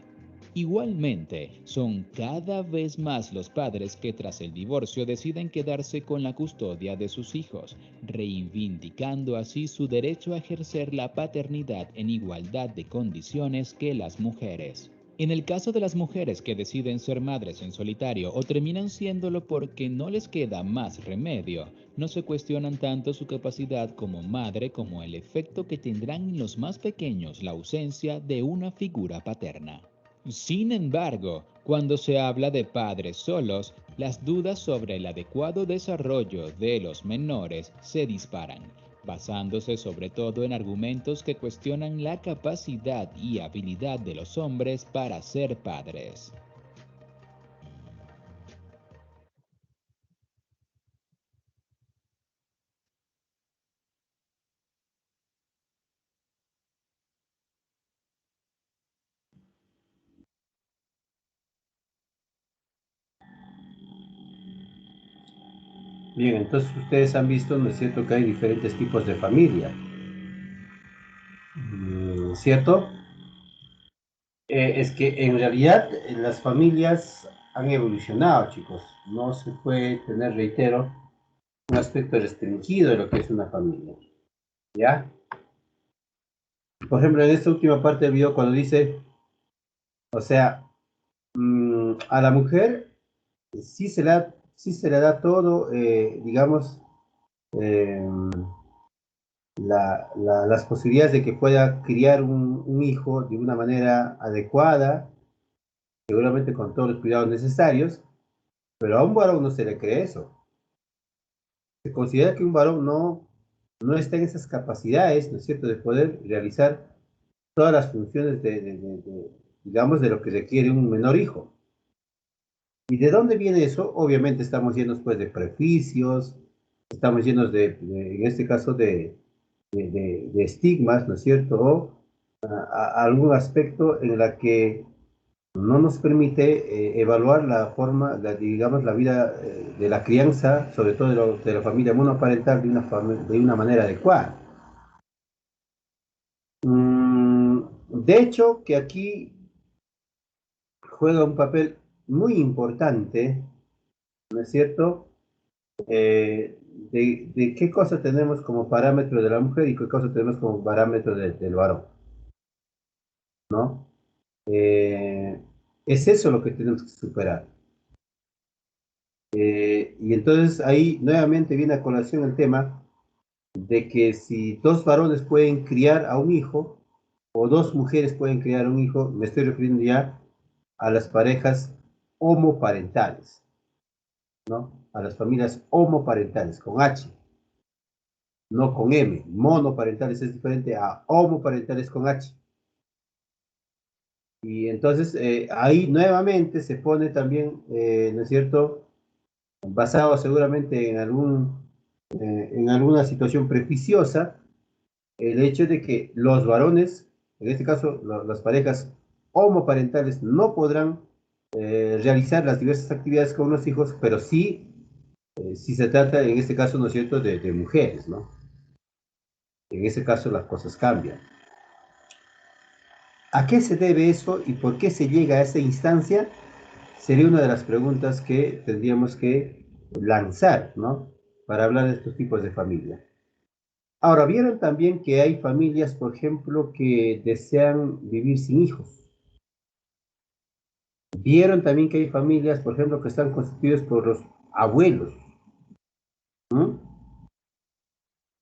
Igualmente, son cada vez más los padres que tras el divorcio deciden quedarse con la custodia de sus hijos, reivindicando así su derecho a ejercer la paternidad en igualdad de condiciones que las mujeres. En el caso de las mujeres que deciden ser madres en solitario o terminan siéndolo porque no les queda más remedio, no se cuestionan tanto su capacidad como madre como el efecto que tendrán en los más pequeños la ausencia de una figura paterna. Sin embargo, cuando se habla de padres solos, las dudas sobre el adecuado desarrollo de los menores se disparan, basándose sobre todo en argumentos que cuestionan la capacidad y habilidad de los hombres para ser padres. Bien, entonces ustedes han visto, ¿no es cierto?, que hay diferentes tipos de familia, ¿cierto? Es que en realidad las familias han evolucionado, chicos. No se puede tener, reitero, un aspecto restringido de lo que es una familia, ¿ya? Por ejemplo, en esta última parte del video, cuando dice, o sea, a la mujer sí se le da todo, digamos, eh, las posibilidades de que pueda criar un hijo de una manera adecuada, seguramente con todos los cuidados necesarios, pero a un varón no se le cree eso. Se considera que un varón no está en esas capacidades, ¿no es cierto?, de poder realizar todas las funciones digamos, de lo que requiere un menor hijo. ¿Y de dónde viene eso? Obviamente estamos llenos, pues, de prejuicios, estamos llenos en este caso, de estigmas, ¿no es cierto?, o algún aspecto en la que no nos permite evaluar la forma, digamos, la vida de la crianza, sobre todo de la familia monoparental, de una manera adecuada. De hecho, que aquí juega un papel muy importante, ¿no es cierto?, de qué cosa tenemos como parámetro de la mujer y qué cosa tenemos como parámetro del varón, ¿no? Es eso lo que tenemos que superar. Y entonces ahí nuevamente viene a colación el tema de que si dos varones pueden criar a un hijo o dos mujeres pueden criar a un hijo, me estoy refiriendo ya a las parejas homoparentales, ¿no? A las familias homoparentales, con H, no con M. Monoparentales es diferente a homoparentales con H. Y entonces ahí nuevamente se pone también, ¿no es cierto?, basado seguramente en alguna situación prejuiciosa, el hecho de que los varones, en este caso las parejas homoparentales, no podrán realizar las diversas actividades con los hijos, pero sí, si se trata, en este caso, ¿no es cierto?, de mujeres, ¿no? En ese caso las cosas cambian. ¿A qué se debe eso y por qué se llega a esa instancia? Sería una de las preguntas que tendríamos que lanzar, ¿no?, para hablar de estos tipos de familia. Ahora, vieron también que hay familias, por ejemplo, que desean vivir sin hijos. Vieron también que hay familias, por ejemplo, que están constituidas por los abuelos. ¿No?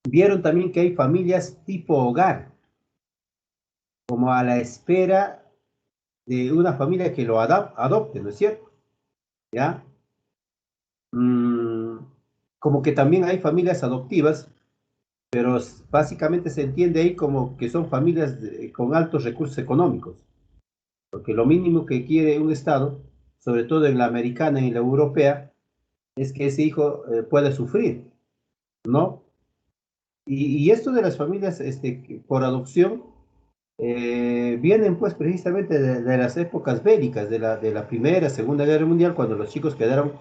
Vieron también que hay familias tipo hogar, como a la espera de una familia que lo adopte, ¿no es cierto? ¿Ya? Mm, como que también hay familias adoptivas, pero básicamente se entiende ahí como que son familias con altos recursos económicos, porque lo mínimo que quiere un Estado, sobre todo en la americana y en la europea, es que ese hijo pueda sufrir, ¿no? Y esto de las familias por adopción vienen pues precisamente de las épocas bélicas, de la Primera, Segunda Guerra Mundial, cuando los chicos quedaron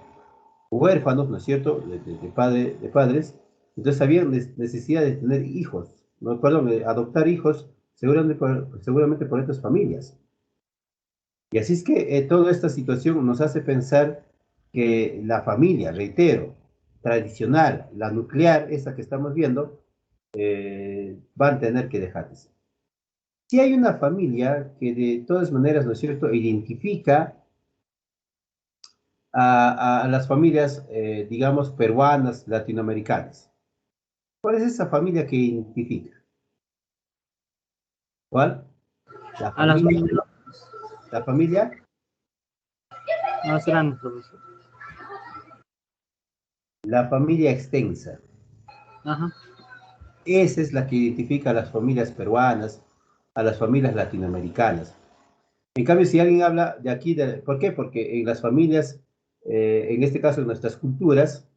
huérfanos, ¿no es cierto?, de padres, entonces había necesidad de tener hijos, ¿no? Perdón, de adoptar hijos, seguramente por estas familias. Y así es que toda esta situación nos hace pensar que la familia, reitero, tradicional, la nuclear, esa que estamos viendo, van a tener que dejarse. Si hay una familia que de todas maneras, ¿no es cierto?, identifica a las familias, digamos, peruanas, latinoamericanas. ¿Cuál es esa familia que identifica? ¿Cuál? La A las familia, mismas, la familia, más grandes, profesor. la familia extensa. Ajá. Esa es la que identifica a las familias peruanas, a las familias latinoamericanas. En cambio, si alguien habla de aquí, ¿por qué? Porque en las familias, en este caso en nuestras culturas,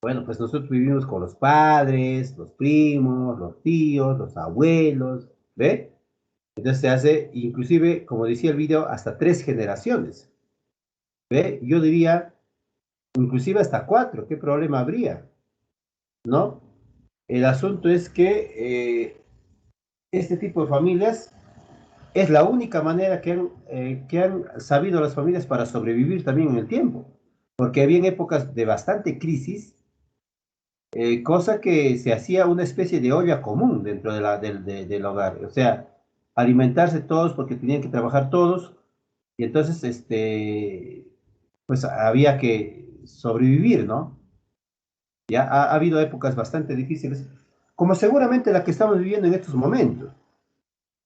bueno, pues nosotros vivimos con los padres, los primos, los tíos, los abuelos, ¿ve? Entonces se hace, inclusive, como decía el video, hasta 3 generaciones, ¿ve? Yo diría, inclusive hasta 4, ¿qué problema habría? ¿no? El asunto es que este tipo de familias es la única manera que han sabido las familias para sobrevivir también en el tiempo, porque había épocas de bastante crisis, cosa que se hacía una especie de olla común dentro del hogar, o sea, alimentarse todos porque tenían que trabajar todos, y entonces, pues había que sobrevivir, ¿no? Ya ha habido épocas bastante difíciles, como seguramente la que estamos viviendo en estos momentos.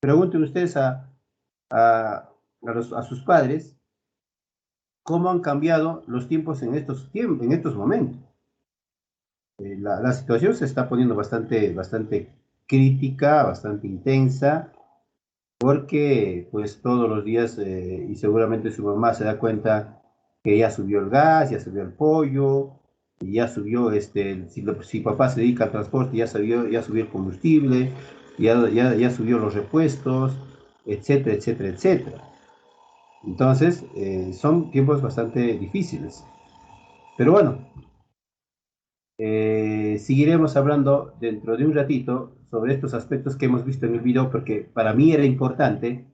Pregunten ustedes a sus padres cómo han cambiado los tiempos en estos momentos. La situación se está poniendo bastante crítica, bastante intensa, porque pues todos los días, y seguramente su mamá se da cuenta que ya subió el gas, ya subió el pollo, y ya subió, si papá se dedica al transporte, ya subió el combustible, ya subió los repuestos, etcétera, etcétera, etcétera. Entonces, son tiempos bastante difíciles. Pero bueno, seguiremos hablando dentro de un ratito sobre estos aspectos que hemos visto en el video, porque para mí era importante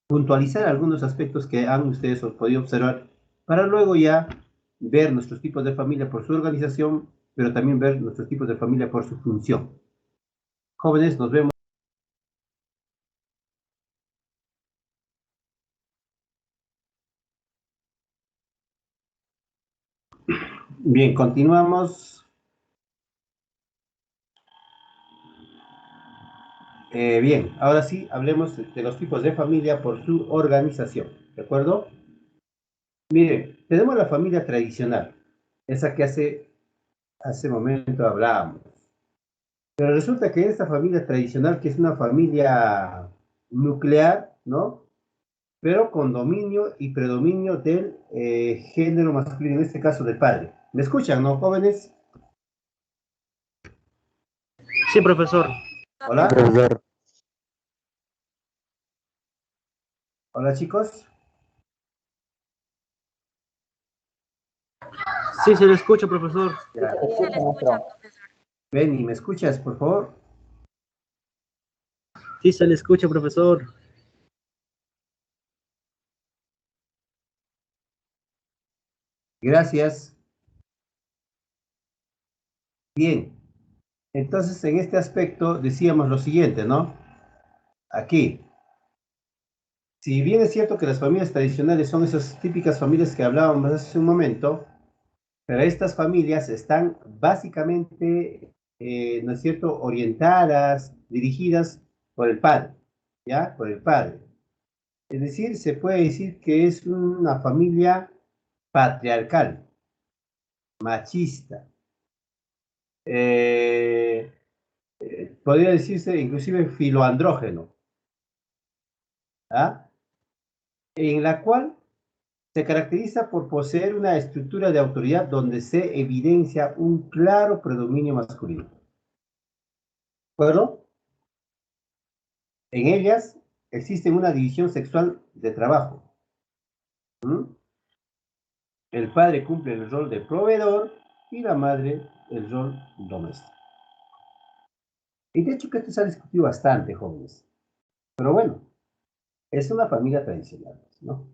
puntualizar algunos aspectos que han ustedes podido observar para luego ya ver nuestros tipos de familia por su organización, pero también ver nuestros tipos de familia por su función. Jóvenes, nos vemos. Bien, continuamos. Bien, ahora sí, hablemos de los tipos de familia por su organización, ¿de acuerdo? Mire, tenemos la familia tradicional, esa que hace momento hablábamos. Pero resulta que esta familia tradicional, que es una familia nuclear, ¿no? Pero con dominio y predominio del género masculino, en este caso del padre. ¿Me escuchan, no, jóvenes? Sí, profesor. Hola. Profesor, Hola, chicos. Sí, se le escucha, profesor. Ya. escucha, maestro. Benny, ¿me escuchas, por favor? Sí, se le escucha, profesor. Gracias. Bien. Entonces, en este aspecto decíamos lo siguiente, ¿no? Aquí, si bien es cierto que las familias tradicionales son esas típicas familias que hablábamos hace un momento, pero estas familias están básicamente, ¿no es cierto?, orientadas, dirigidas por el padre, ¿ya? Por el padre. Es decir, se puede decir que es una familia patriarcal, machista. Eh, Podría decirse inclusive filoandrógeno, ¿ah? En la cual se caracteriza por poseer una estructura de autoridad donde se evidencia un claro predominio masculino. ¿De acuerdo? En ellas existe una división sexual de trabajo. ¿Mm? El padre cumple el rol de proveedor y la madre el rol doméstico. Y de hecho que esto se ha discutido bastante, jóvenes. Pero bueno, es una familia tradicional, ¿no?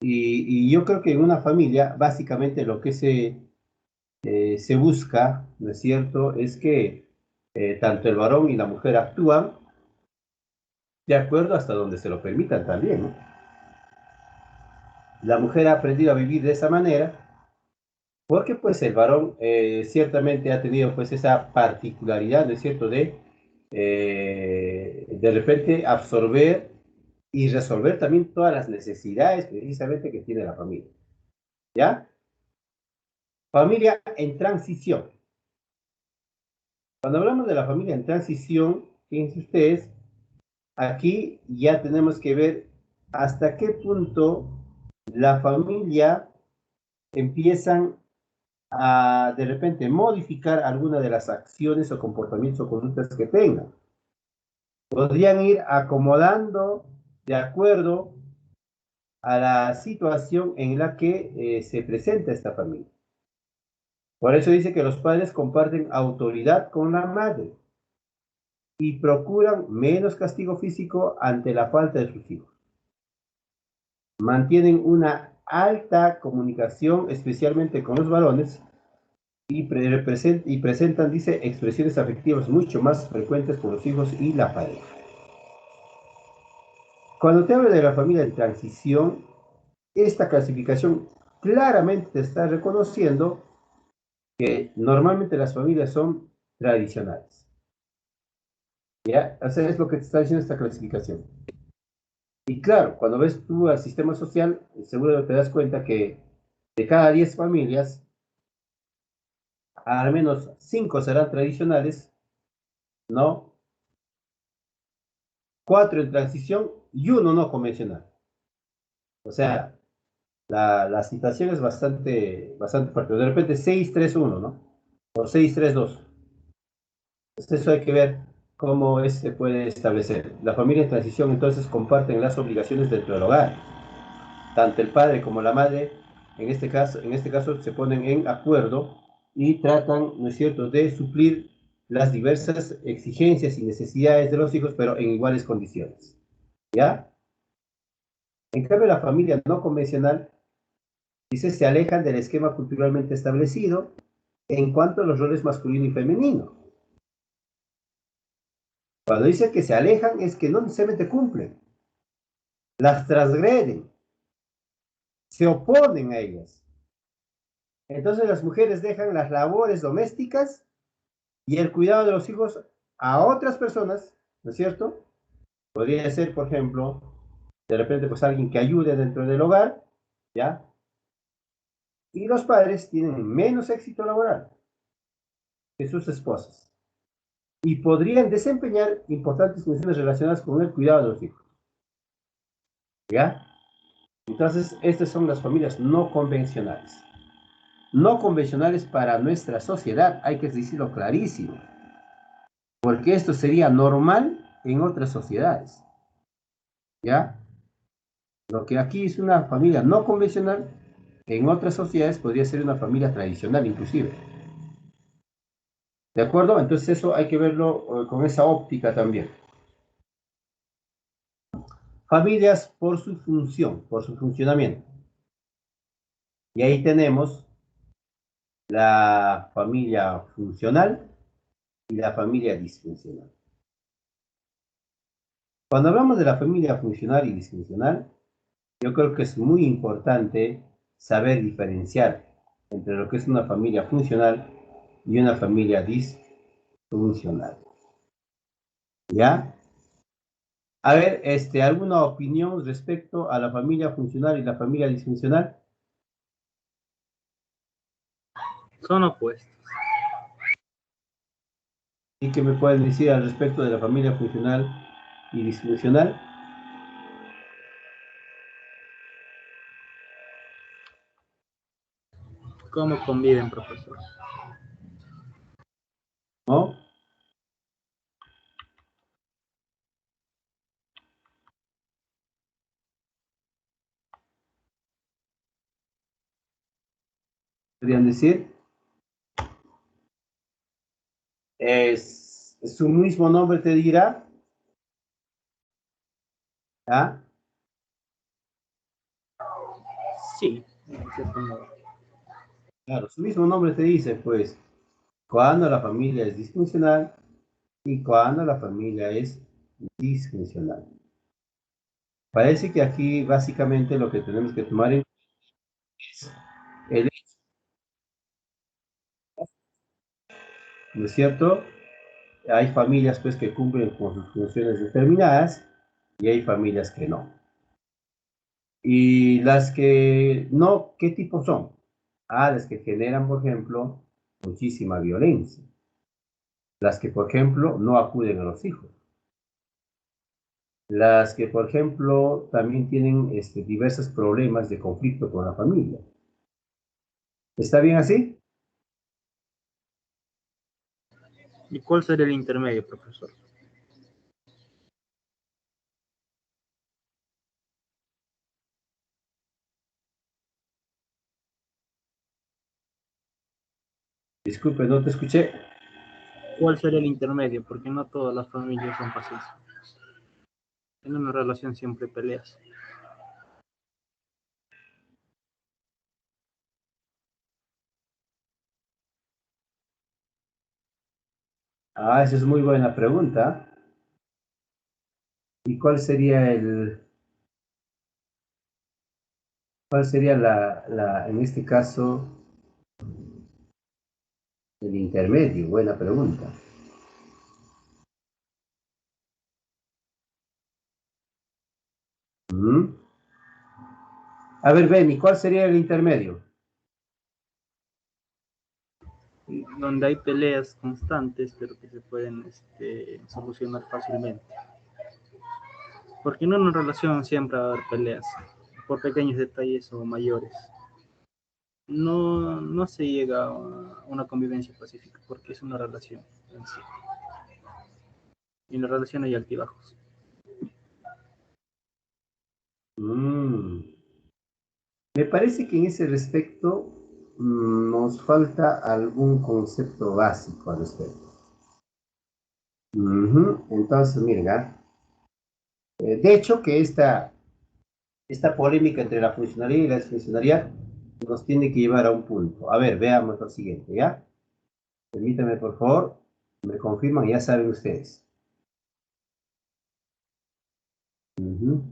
Y yo creo que en una familia, básicamente lo que se busca, ¿no es cierto?, es que tanto el varón y la mujer actúan de acuerdo hasta donde se lo permitan también, ¿no? La mujer ha aprendido a vivir de esa manera porque pues el varón ciertamente ha tenido pues esa particularidad, ¿no es cierto?, de repente absorber y resolver también todas las necesidades precisamente que tiene la familia, ¿ya? Familia en transición. Cuando hablamos de la familia en transición, fíjense ustedes, aquí ya tenemos que ver hasta qué punto la familia empiezan a de repente modificar alguna de las acciones o comportamientos o conductas que tengan. Podrían ir acomodando de acuerdo a la situación en la que se presenta esta familia. Por eso dice que los padres comparten autoridad con la madre y procuran menos castigo físico ante la falta de sus hijos. Mantienen una alta comunicación, especialmente con los varones, y presentan, dice, expresiones afectivas mucho más frecuentes con los hijos y la pareja. Cuando te hablo de la familia en transición, esta clasificación claramente te está reconociendo que normalmente las familias son tradicionales. ¿Ya? O sea, es lo que te está diciendo esta clasificación. Y claro, cuando ves tú al sistema social, seguro te das cuenta que de cada 10 familias, al menos 5 serán tradicionales, ¿no? 4 en transición y uno no convencional. O sea, la situación es bastante fuerte. De repente 6-3-1, ¿no? O 6-3-2. Entonces eso hay que ver cómo se puede establecer. La familia en transición entonces comparten las obligaciones dentro del hogar. Tanto el padre como la madre, en este caso se ponen en acuerdo y tratan, ¿no es cierto?, de suplir las diversas exigencias y necesidades de los hijos, pero en iguales condiciones. ¿Ya? En cambio, la familia no convencional, dice, se alejan del esquema culturalmente establecido en cuanto a los roles masculino y femenino. Cuando dice que se alejan es que no necesariamente cumplen, las transgreden, se oponen a ellas. Entonces las mujeres dejan las labores domésticas y el cuidado de los hijos a otras personas, ¿no es cierto? Podría ser, por ejemplo, de repente, pues alguien que ayude dentro del hogar, ¿ya? Y los padres tienen menos éxito laboral que sus esposas y podrían desempeñar importantes funciones relacionadas con el cuidado de los hijos, ¿ya? Entonces, estas son las familias no convencionales. No convencionales para nuestra sociedad, hay que decirlo clarísimo, porque esto sería normal en otras sociedades, ¿ya? Lo que aquí es una familia no convencional, en otras sociedades podría ser una familia tradicional inclusive. ¿De acuerdo? Entonces eso hay que verlo con esa óptica también. Familias por su función, por su funcionamiento. Y ahí tenemos la familia funcional y la familia disfuncional. Cuando hablamos de la familia funcional y disfuncional, yo creo que es muy importante saber diferenciar entre lo que es una familia funcional y una familia disfuncional. ¿Ya? A ver, ¿alguna opinión respecto a la familia funcional y la familia disfuncional? Son opuestos. ¿Y qué me pueden decir al respecto de la familia funcional y disfuncional? ¿Cómo conviven, profesor? ¿No? Podrían decir, su mismo nombre te dirá, ¿ah? Sí, en cierto modo. Claro, su mismo nombre te dice, pues, cuando la familia es disfuncional y cuando la familia es disfuncional. Parece que aquí básicamente lo que tenemos que tomar en es el hecho, ¿no es cierto? Hay familias pues que cumplen con sus funciones determinadas y hay familias que no. Y las que no, ¿qué tipo son? Ah, las que generan, por ejemplo, muchísima violencia. Las que, por ejemplo, no acuden a los hijos. Las que, por ejemplo, también tienen diversos problemas de conflicto con la familia. ¿Está bien así? ¿Y cuál sería el intermedio, profesor? Disculpe, no te escuché. ¿Cuál sería el intermedio? Porque no todas las familias son pacíficas. En una relación siempre hay peleas. Ah, esa es muy buena pregunta. ¿Y cuál sería en este caso, el intermedio? Buena pregunta. Mm. A ver, Benny, ¿cuál sería el intermedio? Donde hay peleas constantes, pero que se pueden solucionar fácilmente. Porque en una relación siempre va a haber peleas, por pequeños detalles o mayores. No se llega a una convivencia pacífica, porque es una relación en sí. Y en la relación hay altibajos. Mm. Me parece que en ese respecto nos falta algún concepto básico al respecto. Ujú. Entonces, miren, de hecho que esta polémica entre la funcionalidad y la disfuncionalidad nos tiene que llevar a un punto. A ver, veamos lo siguiente, ¿ya? Permítanme, por favor, me confirman, ya saben ustedes. Ujú.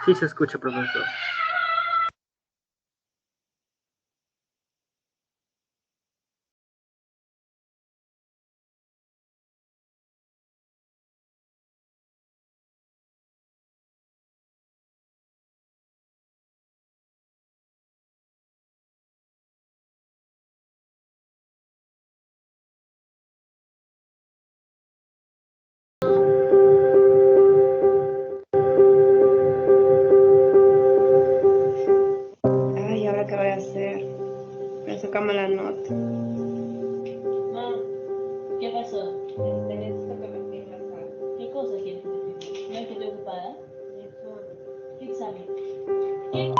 Sí se escucha, profesor. Ay, ¿ahora qué voy a hacer? Me sacamos la nota. Ma, ¿qué pasó? Necesito que me firmes algo. ¿Qué cosa quieres que te firme? ¿No es que estoy ocupada? ¿Qué examen? ¿Qué?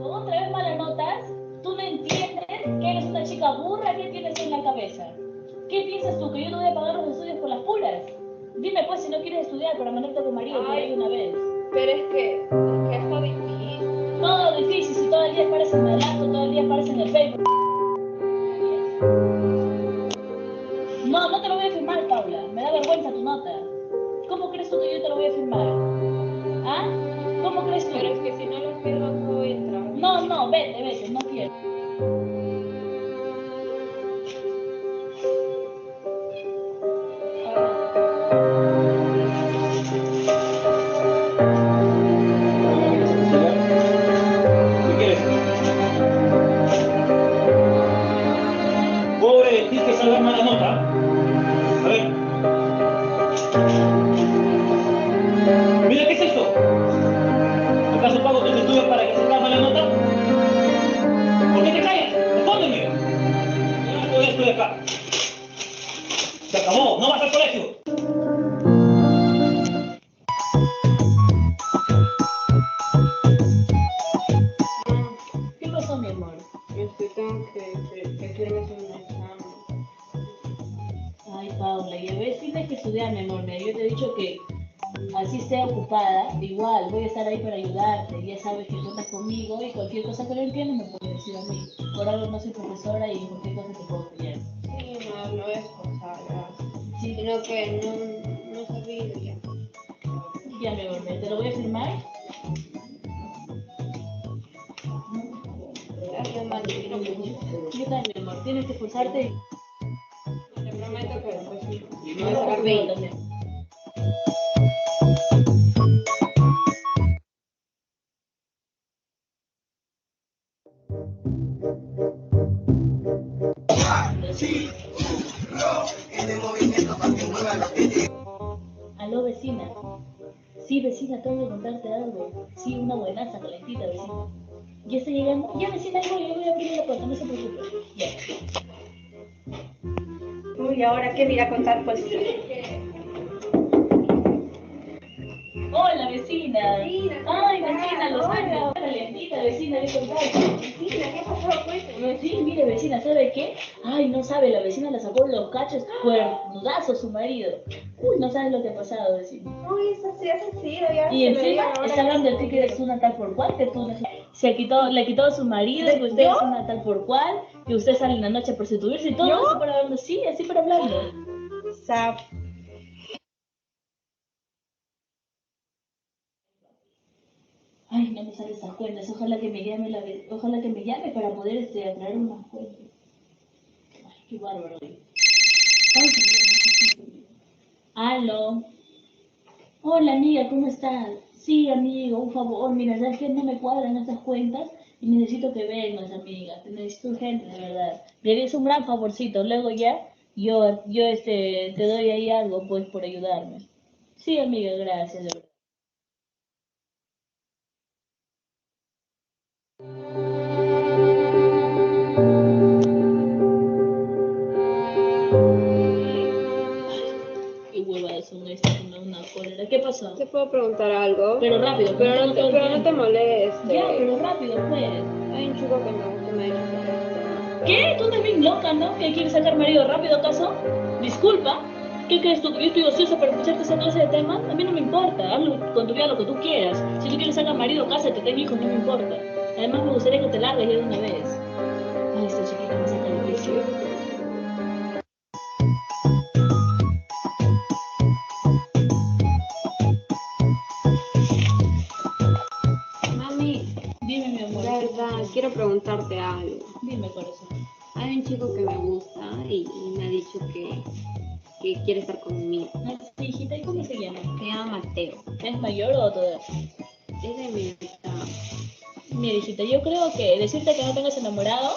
¿Otra vez malas notas? ¿Tú no entiendes que eres una chica burra? ¿Qué tienes en la cabeza? ¿Qué piensas tú? ¿Que yo no voy a pagar los estudios por las puras? Dime pues si no quieres estudiar para mandarte a tu marido por ahí una vez. Pero es que está difícil. Todo difícil, si todo el día aparece en el acto, todo el día aparece en el Facebook. No, no te lo voy a firmar, Paula. Me da vergüenza tu nota. ¿Cómo crees tú que yo te lo voy a firmar? ¿Ah? ¿Cómo crees tú? Pero es que si no lo firmo, no voy a entrar. No, vete, no quiero. ¿Qué quieres? Pobre de ti que salga mala nota. A ver. Mira, ¿qué es esto? ¿Acaso pago tus estudios para que salga mala nota? ¿Por qué te callas? Respóndeme. Ya no estoy acá. Se acabó, no vas al colegio. ¿Qué pasó, mi amor? Tengo que firmes un examen. Ay, Paula, y a ver, tienes que estudiar, mi amor. Mira, yo te he dicho que así esté ocupada, igual voy a estar ahí para ayudarte. Ya sabes que cuentas conmigo y cualquier cosa que no entiendas me puedes decir a mí. Por algo no soy profesora y cualquier cosa te puedo apoyar. Sí, no es cosa grave. Sí, Sino que no sabía ya. ya, mi amor, ¿te lo voy a firmar? Gracias, mami. Quiero mucho. Yo también, mi amor, tienes que esforzarte y Te prometo que después sí. no vas a sacar 20 también. Aló, vecina. Sí, vecina, tengo que contarte algo. Sí, una buenaza, calentita, vecina. Ya está llegando. Ya, vecina, yo voy a abrir la puerta, no se preocupe. Ya. Uy, ahora qué me irá a contar, pues. Hola, vecina. Vecina, Ay, vecina, lo saca. Calentita, vecina, ¿qué contarte? Vecina, ¿qué pasó? Cuéntame. Sí, mire, vecina, ¿sabe qué? Ay, no sabe, la vecina le sacó los cachos cuernudazo a su marido. Uy, no sabes lo que ha pasado, vecina. Uy, eso sí ha sucedido, ya Y se lo encima digo ahora. está hablando de ti que eres una tal por cual, que tú no le quitó a su marido, que usted ¿Yo? es una tal por cual, que usted sale en la noche a prostituirse y todo ¿Yo? eso para hablando, sí, así para hablando. Sap. Ay, no me salen esas cuentas, ojalá que me llame ojalá que me llame para poder aclarar unas cuentas. Ay, qué bárbaro. Ay, señor, aló. Hola amiga, ¿cómo estás? Sí, amigo, un favor, mira, ¿sabes qué? No me cuadran estas cuentas y necesito que vengas, amiga. Te necesito urgente, de verdad. Me harías un gran favorcito. Luego ya, te doy ahí algo, pues, por ayudarme. Sí, amiga, gracias, de verdad. Qué huevadas son estas, una cólera. ¿Qué pasó? ¿Te puedo preguntar algo? Pero rápido, que no tengo todo el Pero no te tiempo. molestes. Ya, pero rápido, pues. Hay un chico que me gusta, me ha dicho que me gusta. ¿Qué? Tú estás bien loca, ¿no? ¿Que quieres sacar marido rápido acaso? Disculpa. ¿Qué crees tú? ¿Que yo estoy ociosa para escucharte esa clase de temas? A mí no me importa. Hazlo con tu vida lo que tú quieras. Si tú quieres sacar marido, cásate, ten hijos, no me importa. Además me gustaría que te largues ya de una vez. Ay, esta chiquita me saca de quicio. Mami, Dime, mi amor. de verdad, quiero preguntarte algo. Dime, corazón. Hay un chico que me gusta y me ha dicho que quiere estar conmigo. Ay, sí, hijita, ¿y cómo se llama? Se llama Mateo. ¿Es mayor o todavía? Es de mi estado. Mira, hijita, yo creo que decirte que no tengas enamorado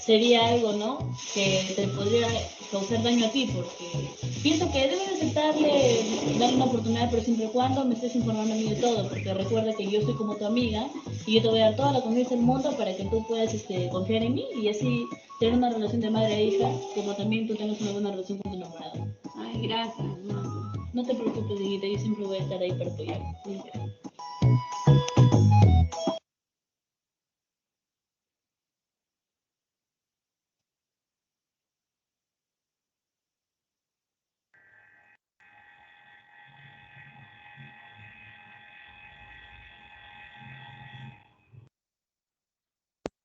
sería algo, ¿no? Que te podría causar daño a ti, porque pienso que debes aceptarle, darle una oportunidad, pero siempre y cuando me estés informando a mí de todo, porque recuerda que yo soy como tu amiga y yo te voy a dar toda la confianza del mundo para que tú puedas confiar en mí y así tener una relación de madre e hija, como también tú tengas una buena relación con tu enamorado. Ay, gracias, mami. No te preocupes, hijita, yo siempre voy a estar ahí para apoyarte.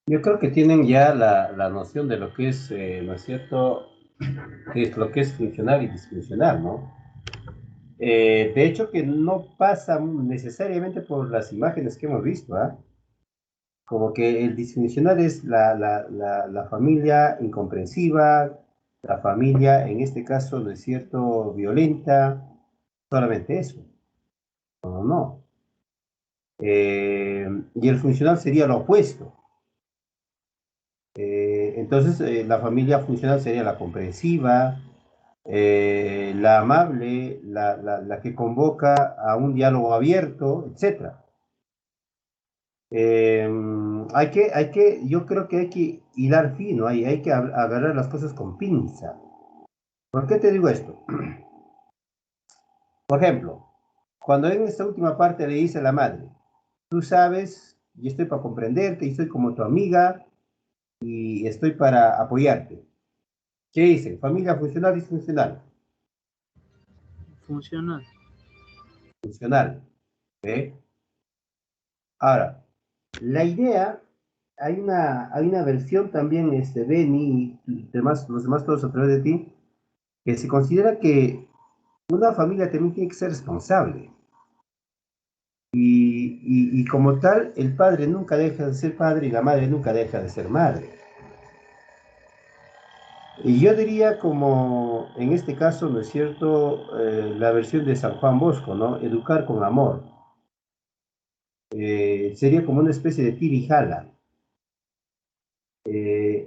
Yo creo que tienen ya la noción de lo que es, ¿no es cierto?, que es lo que es funcional y disfuncional, ¿no? De hecho, que no pasa necesariamente por las imágenes que hemos visto, ¿ah? Como que el disfuncional es la familia incomprensiva, la familia, en este caso, ¿no es cierto?, violenta, solamente eso. No, no. Y el funcional sería lo opuesto. Entonces, la familia funcional sería la comprensiva, la amable, la que convoca a un diálogo abierto, etc. Yo creo que hay que hilar fino, hay que agarrar las cosas con pinza. ¿Por qué te digo esto? Por ejemplo, cuando en esta última parte le dice a la madre, tú sabes, y estoy para comprenderte, y soy como tu amiga, y estoy para apoyarte. ¿Qué dicen? ¿Familia funcional, disfuncional? Funcional. Funcional. ¿Ve? Ahora, la idea, hay una versión también, Benny y demás, los demás todos a través de ti, que se considera que una familia también tiene que ser responsable. Y como tal, el padre nunca deja de ser padre y la madre nunca deja de ser madre. Y yo diría como, en este caso, ¿no es cierto?, la versión de San Juan Bosco, ¿no? Educar con amor. Sería como una especie de tira y jala.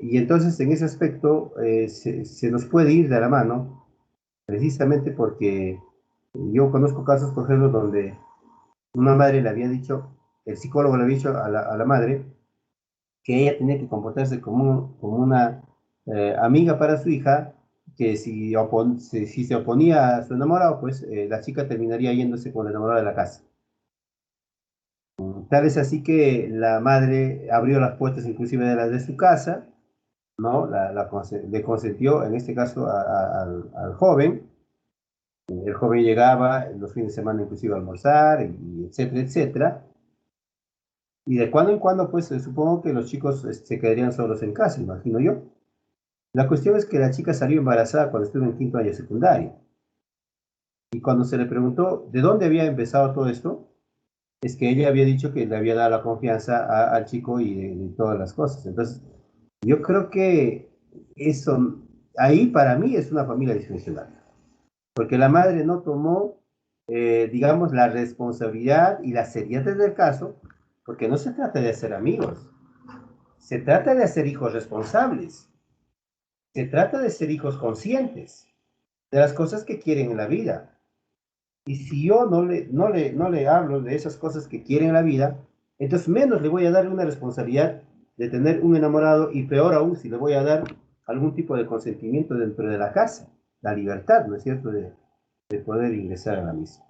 Y entonces en ese aspecto se nos puede ir de la mano, precisamente porque yo conozco casos, por ejemplo, donde una madre le había dicho, el psicólogo le había dicho a la madre que ella tenía que comportarse como una amiga para su hija, que si se oponía a su enamorado, pues la chica terminaría yéndose con el enamorado de la casa. Tal es así que la madre abrió las puertas inclusive de su casa, ¿no? Le consentió, en este caso, al joven. El joven llegaba los fines de semana inclusive a almorzar, y etcétera, etcétera. Y de cuando en cuando, pues supongo que los chicos se quedarían solos en casa, imagino yo. La cuestión es que la chica salió embarazada cuando estuvo en quinto año de secundaria. Y cuando se le preguntó de dónde había empezado todo esto, es que ella había dicho que le había dado la confianza al chico y de todas las cosas. Entonces, yo creo que eso, ahí para mí es una familia disfuncional. Porque la madre no tomó, digamos, la responsabilidad y la seriedad del caso, porque no se trata de hacer amigos, se trata de hacer hijos responsables, se trata de ser hijos conscientes de las cosas que quieren en la vida. Y si yo no le hablo de esas cosas que quieren en la vida, entonces menos le voy a dar una responsabilidad de tener un enamorado, y peor aún si le voy a dar algún tipo de consentimiento dentro de la casa, la libertad, ¿no es cierto?, de poder ingresar a la misma.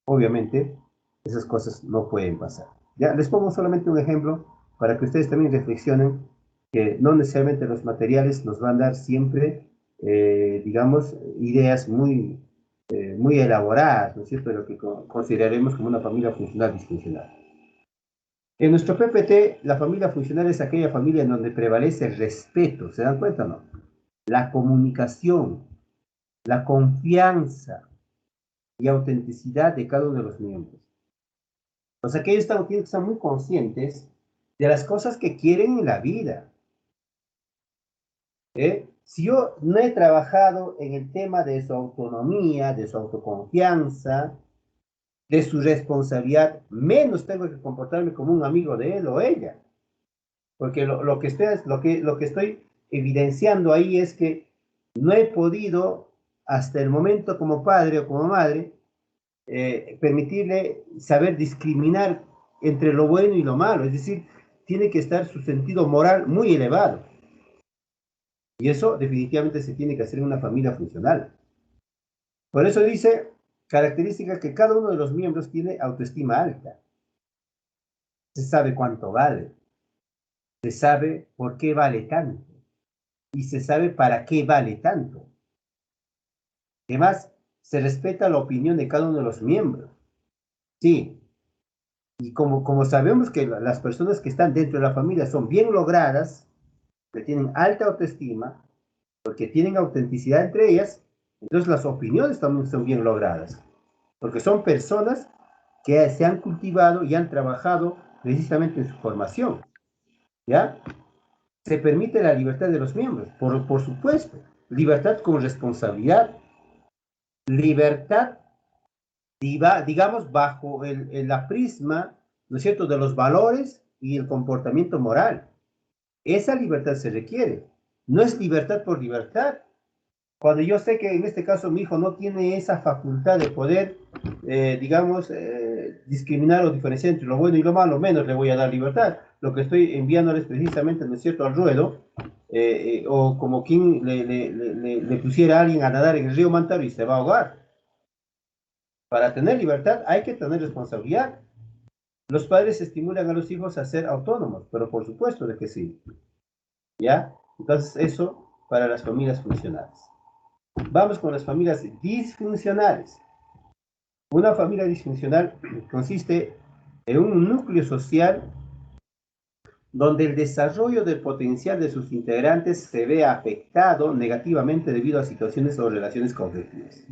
Obviamente, esas cosas no pueden pasar. Ya les pongo solamente un ejemplo para que ustedes también reflexionen que no necesariamente los materiales nos van a dar siempre, digamos, ideas muy elaboradas, ¿no es cierto?, de lo que consideraremos como una familia funcional disfuncional. En nuestro PPT, la familia funcional es aquella familia en donde prevalece el respeto, ¿se dan cuenta o no? La comunicación, la confianza y autenticidad de cada uno de los miembros. O sea que ellos tienen que estar muy conscientes de las cosas que quieren en la vida. Si yo no he trabajado en el tema de su autonomía, de su autoconfianza, de su responsabilidad, menos tengo que comportarme como un amigo de él o ella. Porque lo que estoy evidenciando ahí es que no he podido, hasta el momento como padre o como madre, permitirle saber discriminar entre lo bueno y lo malo. Es decir, tiene que estar su sentido moral muy elevado. Y eso definitivamente se tiene que hacer en una familia funcional. Por eso dice, característica que cada uno de los miembros tiene autoestima alta. Se sabe cuánto vale. Se sabe por qué vale tanto. Y se sabe para qué vale tanto. Además, se respeta la opinión de cada uno de los miembros. Sí. Y como sabemos que las personas que están dentro de la familia son bien logradas, que tienen alta autoestima, porque tienen autenticidad entre ellas, entonces las opiniones también son bien logradas, porque son personas que se han cultivado y han trabajado precisamente en su formación, ¿ya? Se permite la libertad de los miembros, por supuesto, libertad con responsabilidad, libertad, digamos, bajo la prisma, ¿no es cierto?, de los valores y el comportamiento moral. Esa libertad se requiere. No es libertad por libertad. Cuando yo sé que en este caso mi hijo no tiene esa facultad de poder, digamos, discriminar o diferenciar entre lo bueno y lo malo, menos le voy a dar libertad. Lo que estoy enviándoles precisamente, ¿no es cierto?, al ruedo, o como quien le pusiera a alguien a nadar en el río Mantaro y se va a ahogar. Para tener libertad hay que tener responsabilidad. Los padres estimulan a los hijos a ser autónomos, pero por supuesto de que sí. ¿Ya? Entonces eso para las familias funcionales. Vamos con las familias disfuncionales. Una familia disfuncional consiste en un núcleo social donde el desarrollo del potencial de sus integrantes se ve afectado negativamente debido a situaciones o relaciones conflictivas,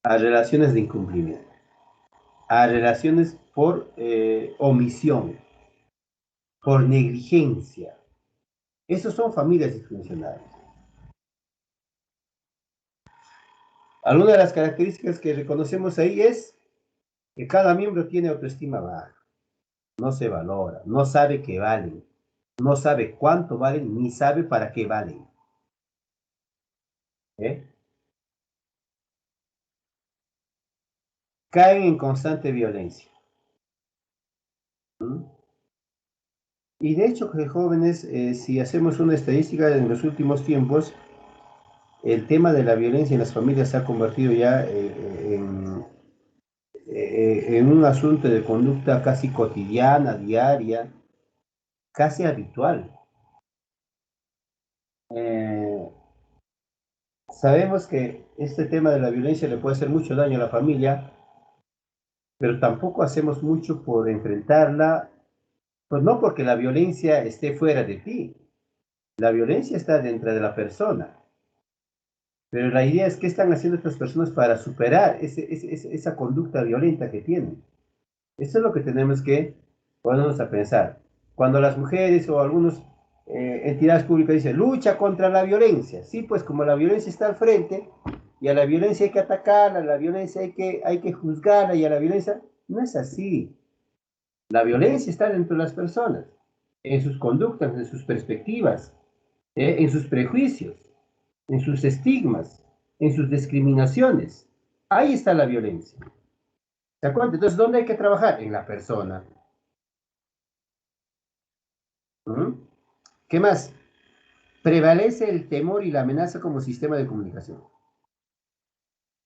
a relaciones de incumplimiento, a relaciones por omisión, por negligencia. Esas son familias disfuncionales. Alguna de las características que reconocemos ahí es que cada miembro tiene autoestima baja, no se valora, no sabe que vale, no sabe cuánto valen, ni sabe para qué valen. ¿Eh? Caen en constante violencia. ¿Mm? Y de hecho, que jóvenes, si hacemos una estadística en los últimos tiempos, el tema de la violencia en las familias se ha convertido ya en un asunto de conducta casi cotidiana, diaria, casi habitual. Eh, Sabemos que este tema de la violencia le puede hacer mucho daño a la familia, pero tampoco hacemos mucho por enfrentarla, pues no porque la violencia esté fuera de ti, la violencia está dentro de la persona, pero la idea es qué están haciendo estas personas para superar esa conducta violenta que tienen. Eso es lo que tenemos que ponernos a pensar. Cuando las mujeres o algunas entidades públicas dicen lucha contra la violencia, sí, pues como la violencia está al frente y a la violencia hay que atacarla, a la violencia hay que juzgarla y a la violencia, no es así. La violencia está dentro de las personas, en sus conductas, en sus perspectivas, en sus prejuicios, en sus estigmas, en sus discriminaciones. Ahí está la violencia. ¿De acuerdo? Entonces, ¿dónde hay que trabajar? En la persona. ¿Mm? ¿Qué más? Prevalece el temor y la amenaza como sistema de comunicación.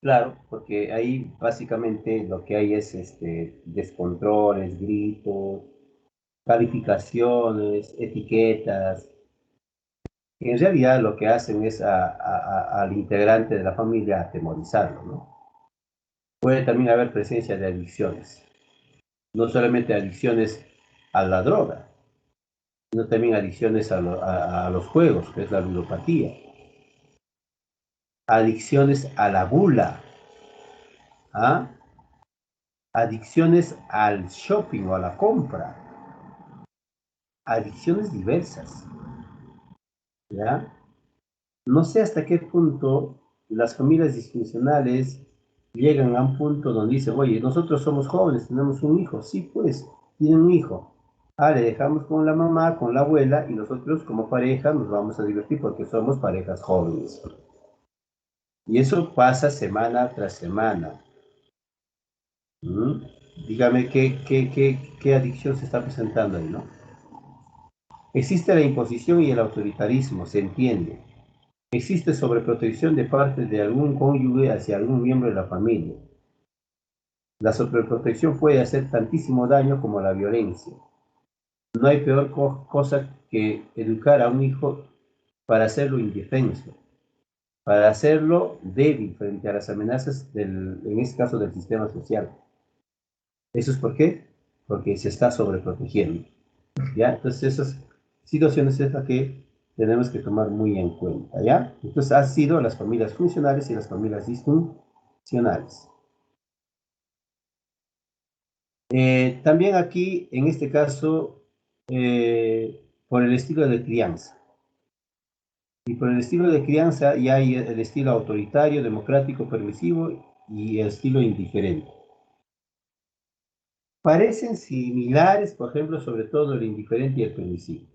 Claro, porque ahí básicamente lo que hay es descontroles, gritos, calificaciones, etiquetas, que en realidad lo que hacen es al integrante de la familia atemorizarlo, ¿no? Puede también haber presencia de adicciones, no solamente adicciones a la droga, sino también adicciones a los juegos, que es la ludopatía, adicciones a la gula, ¿ah? Adicciones al shopping o a la compra, adicciones diversas, ¿ya? No sé hasta qué punto las familias disfuncionales llegan a un punto donde dicen, oye, nosotros somos jóvenes, tenemos un hijo, sí, pues, tienen un hijo. Ah, le dejamos con la mamá, con la abuela, y nosotros como pareja nos vamos a divertir porque somos parejas jóvenes. Y eso pasa semana tras semana. ¿Mm? Dígame qué adicción se está presentando ahí, ¿no? Existe la imposición y el autoritarismo, se entiende. Existe sobreprotección de parte de algún cónyuge hacia algún miembro de la familia. La sobreprotección puede hacer tantísimo daño como la violencia. No hay peor cosa que educar a un hijo para hacerlo indefenso, para hacerlo débil frente a las amenazas en este caso del sistema social. ¿Eso es por qué? Porque se está sobreprotegiendo. ¿Ya? Entonces esas situaciones es la que tenemos que tomar muy en cuenta, ¿ya? Entonces han sido las familias funcionales y las familias disfuncionales. También aquí, en este caso, por el estilo de crianza. Y por el estilo de crianza ya hay el estilo autoritario, democrático, permisivo y el estilo indiferente. Parecen similares, por ejemplo, sobre todo el indiferente y el permisivo.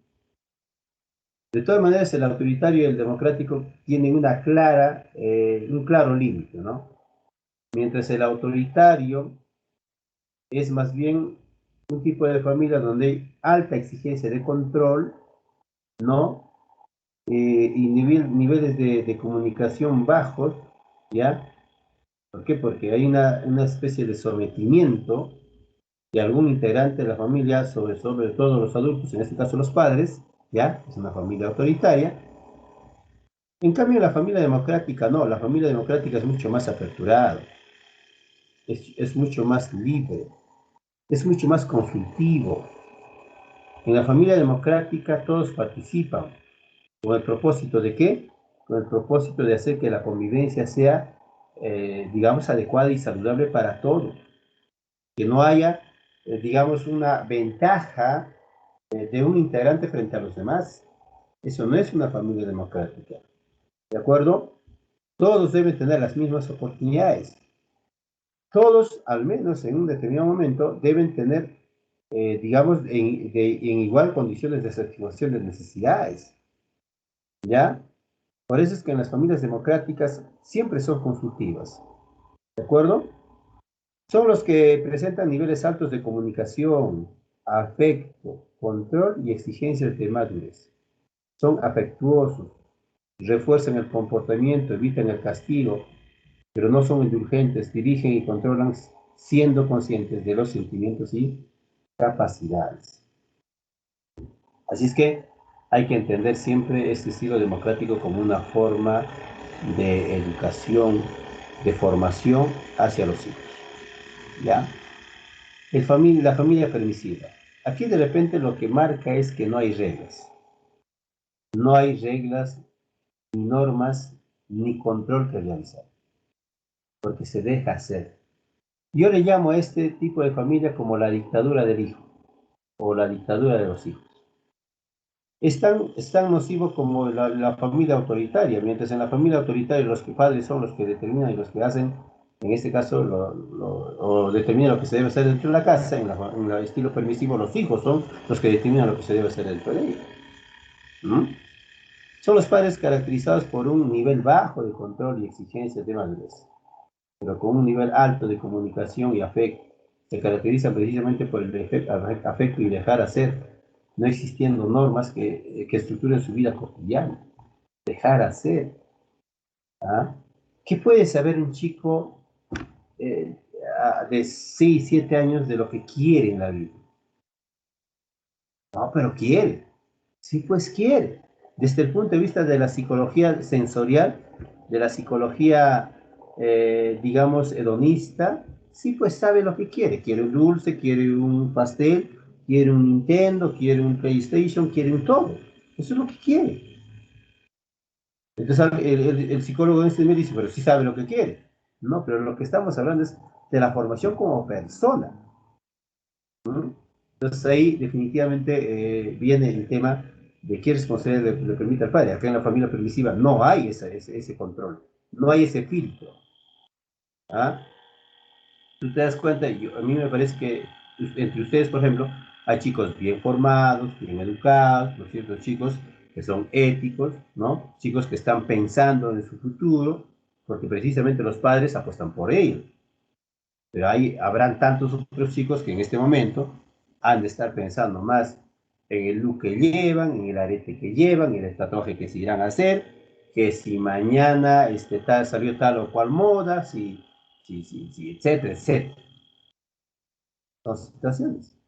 De todas maneras, el autoritario y el democrático tienen un claro límite, ¿no? Mientras el autoritario es más bien un tipo de familia donde hay alta exigencia de control, ¿no? Y niveles de comunicación bajos, ¿ya? ¿Por qué? Porque hay una especie de sometimiento de algún integrante de la familia sobre todo los adultos, en este caso los padres, ¿ya? Es una familia autoritaria. En cambio, la familia democrática no, la familia democrática es mucho más aperturada, es mucho más libre, es mucho más consultivo. En la familia democrática todos participan. ¿Con el propósito de qué? Con el propósito de hacer que la convivencia sea, digamos, adecuada y saludable para todos. Que no haya, digamos, una ventaja de un integrante frente a los demás. Eso no es una familia democrática. ¿De acuerdo? Todos deben tener las mismas oportunidades. Todos, al menos en un determinado momento, deben tener digamos, en igual condiciones de satisfacción de necesidades, ¿ya? Por eso es que en las familias democráticas siempre son consultivas, ¿de acuerdo? Son los que presentan niveles altos de comunicación, afecto, control y exigencias de madurez. Son afectuosos, refuerzan el comportamiento, evitan el castigo, pero no son indulgentes, dirigen y controlan siendo conscientes de los sentimientos y capacidades. Así es que hay que entender siempre este estilo democrático como una forma de educación, de formación hacia los hijos. ¿Ya? La familia permisiva. Aquí de repente lo que marca es que no hay reglas. No hay reglas, ni normas, ni control que realizar, porque se deja hacer. Yo le llamo a este tipo de familia como la dictadura del hijo o la dictadura de los hijos. Es tan nocivo como la familia autoritaria, mientras en la familia autoritaria los padres son los que determinan y los que hacen, en este caso, o determinan lo que se debe hacer dentro de la casa, en el estilo permisivo los hijos son los que determinan lo que se debe hacer dentro de ella. ¿Mm? Son los padres caracterizados por un nivel bajo de control y exigencias de madurez, pero con un nivel alto de comunicación y afecto. Se caracterizan precisamente por el afecto y dejar hacer, no existiendo normas que estructuren su vida cotidiana. Dejar hacer. ¿Ah? ¿Qué puede saber un chico eh, de 6, 7 años de lo que quiere en la vida? No, pero quiere. Sí, pues quiere. Desde el punto de vista de la psicología sensorial, de la psicología, digamos, hedonista, sí, pues sabe lo que quiere. Quiere un dulce, quiere un pastel, quiere un Nintendo, quiere un PlayStation, quiere un todo. Eso es lo que quiere. Entonces el psicólogo en este me dice, pero sí sabe lo que quiere. No, pero lo que estamos hablando es de la formación como persona. ¿Mm? Entonces ahí definitivamente viene el tema de qué responsabilidad le permite al padre. Acá en la familia permisiva no hay ese control, no hay ese filtro. ¿Ah? Tú te das cuenta, a mí me parece que entre ustedes, por ejemplo, hay chicos bien formados, bien educados, ¿no es cierto? Chicos que son éticos, ¿no? Chicos que están pensando en su futuro, porque precisamente los padres apuestan por ellos. Pero habrán tantos otros chicos que en este momento han de estar pensando más en el look que llevan, en el arete que llevan, en el tatuaje que se irán a hacer, que si mañana salió tal o cual moda, etcétera, etcétera. Son situaciones.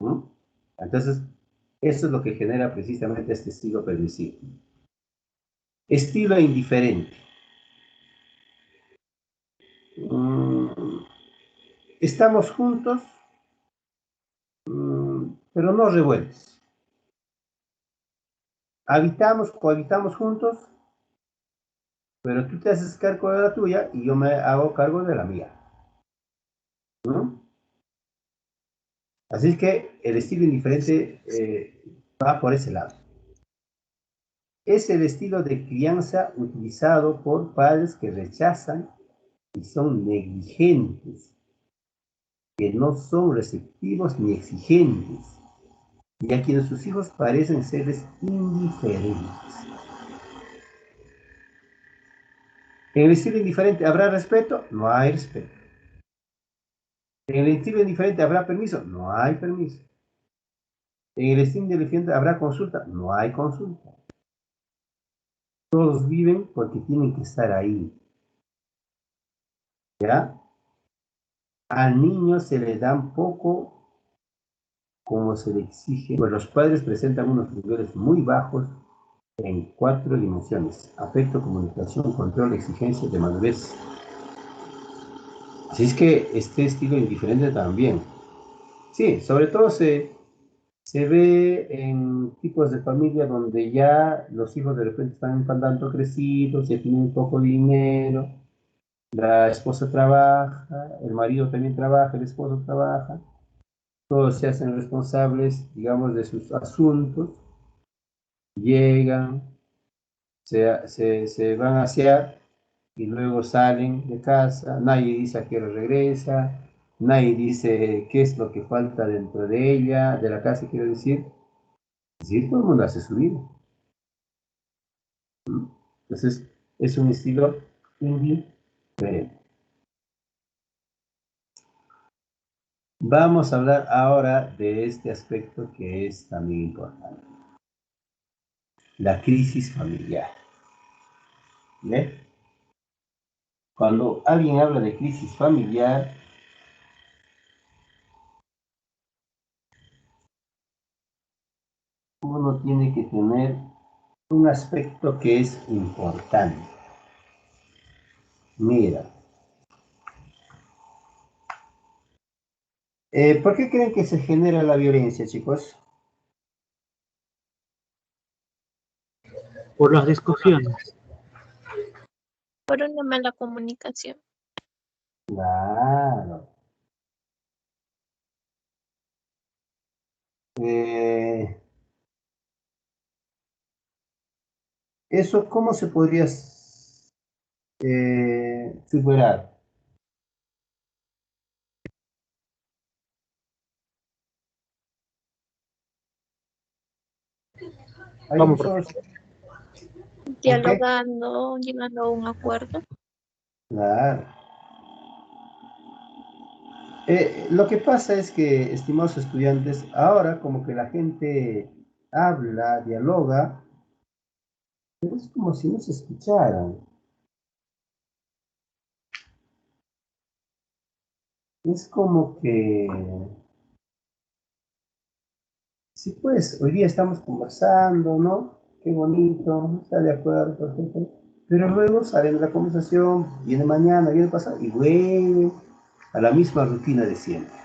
¿No? Entonces, eso es lo que genera precisamente este estilo permisivo. Estilo indiferente. Mm, estamos juntos, pero no revueltos. Cohabitamos juntos, pero tú te haces cargo de la tuya y yo me hago cargo de la mía. ¿No? Así es que el estilo indiferente va por ese lado. Es el estilo de crianza utilizado por padres que rechazan y son negligentes, que no son receptivos ni exigentes, y a quienes sus hijos parecen serles indiferentes. En el estilo indiferente habrá respeto, no hay respeto. En el estilo indiferente habrá permiso, no hay permiso. En el estilo indiferente habrá consulta, no hay consulta. Todos viven porque tienen que estar ahí. ¿Ya? Al niño se le dan poco como se le exige, pues los padres presentan unos niveles muy bajos en 4 dimensiones: afecto, comunicación, control, exigencia de madurez. Así es que este estilo indiferente también. Sí, sobre todo se ve en tipos de familia donde ya los hijos de repente están un tanto crecidos, ya tienen un poco de dinero, la esposa trabaja, el marido también trabaja, el esposo trabaja, todos se hacen responsables, digamos, de sus asuntos, llegan, se van a asear y luego salen de casa, nadie dice a qué hora regresa, Nadie dice qué es lo que falta dentro de ella, de la casa, quiero decir. Sí, todo el mundo hace su vida. Entonces, es un estilo indiferente. Vamos a hablar ahora de este aspecto que es también importante. La crisis familiar. ¿Ve? Cuando alguien habla de crisis familiar, uno tiene que tener un aspecto que es importante. Mira, ¿por qué creen que se genera la violencia, chicos? Por las discusiones. Por una mala comunicación. Claro. ¿Eso cómo se podría superar? Ahí Vamos, solo- profe. ¿Por qué? Dialogando, llegando a un acuerdo. Claro. Lo que pasa es que, estimados estudiantes, ahora como que la gente habla, dialoga, pero es como si no se escucharan. Es como que, sí, pues, hoy día estamos conversando, ¿no? Qué bonito, está de acuerdo, perfecto. Pero luego salen de la conversación, viene mañana, viene pasado, y vuelve a la misma rutina de siempre.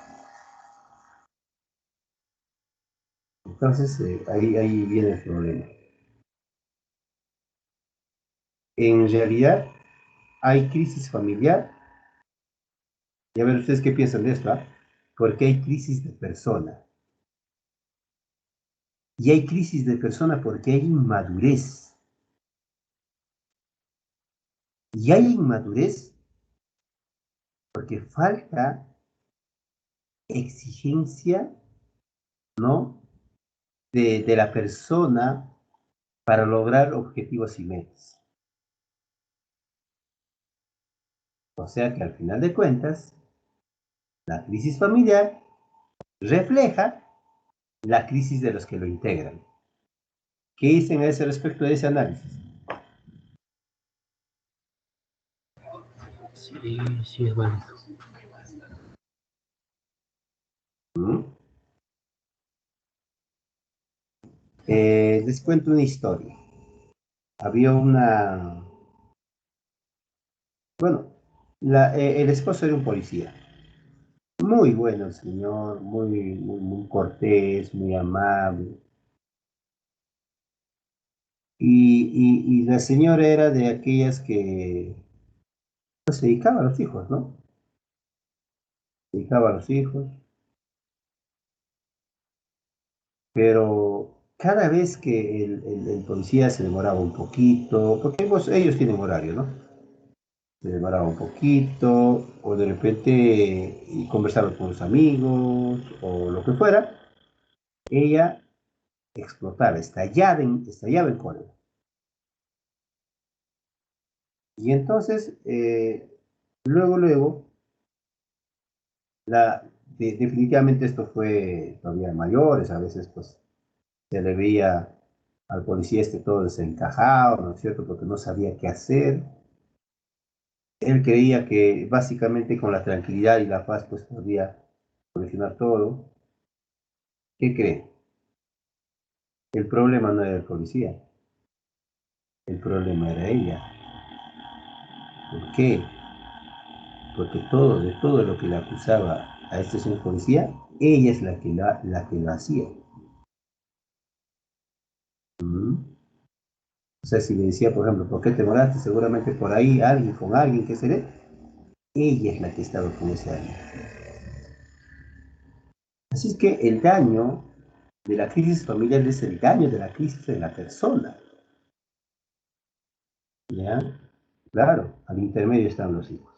Entonces, ahí viene el problema. En realidad, hay crisis familiar. Y a ver ustedes qué piensan de esto, ¿ah? Porque hay crisis de persona. Y hay crisis de persona porque hay inmadurez. Y hay inmadurez porque falta exigencia, ¿no? De la persona para lograr objetivos y metas. O sea que al final de cuentas, la crisis familiar refleja la crisis de los que lo integran. ¿Qué dicen a ese respecto de ese análisis? Sí, sí es válido. ¿Mm? Les cuento una historia. Había bueno, el esposo era un policía. Muy bueno el señor, muy cortés, muy amable. Y la señora era de aquellas que pues, se dedicaba a los hijos, ¿no? Se dedicaba a los hijos, pero cada vez que el policía se demoraba un poquito, porque pues, ellos tienen horario, ¿no? Se demoraba un poquito, o de repente y conversaba con los amigos, o lo que fuera, ella explotaba, estallaba en cólera. Y entonces, luego, definitivamente esto fue todavía mayores, a veces pues se le veía al policía este todo desencajado, ¿no es cierto? Porque no sabía qué hacer. Él creía que básicamente con la tranquilidad y la paz pues podía solucionar todo. ¿Qué cree? El problema no era el policía, el problema era ella. ¿Por qué? Porque de todo lo que le acusaba a este señor policía, ella es la que lo hacía. ¿Mm? O sea, si le decía, por ejemplo, ¿por qué te moraste? Seguramente por ahí alguien, con alguien, ¿qué será? Ella es la que estaba con ese alguien. Así es que el daño de la crisis familiar es el daño de la crisis de la persona. ¿Ya? Claro, al intermedio están los hijos.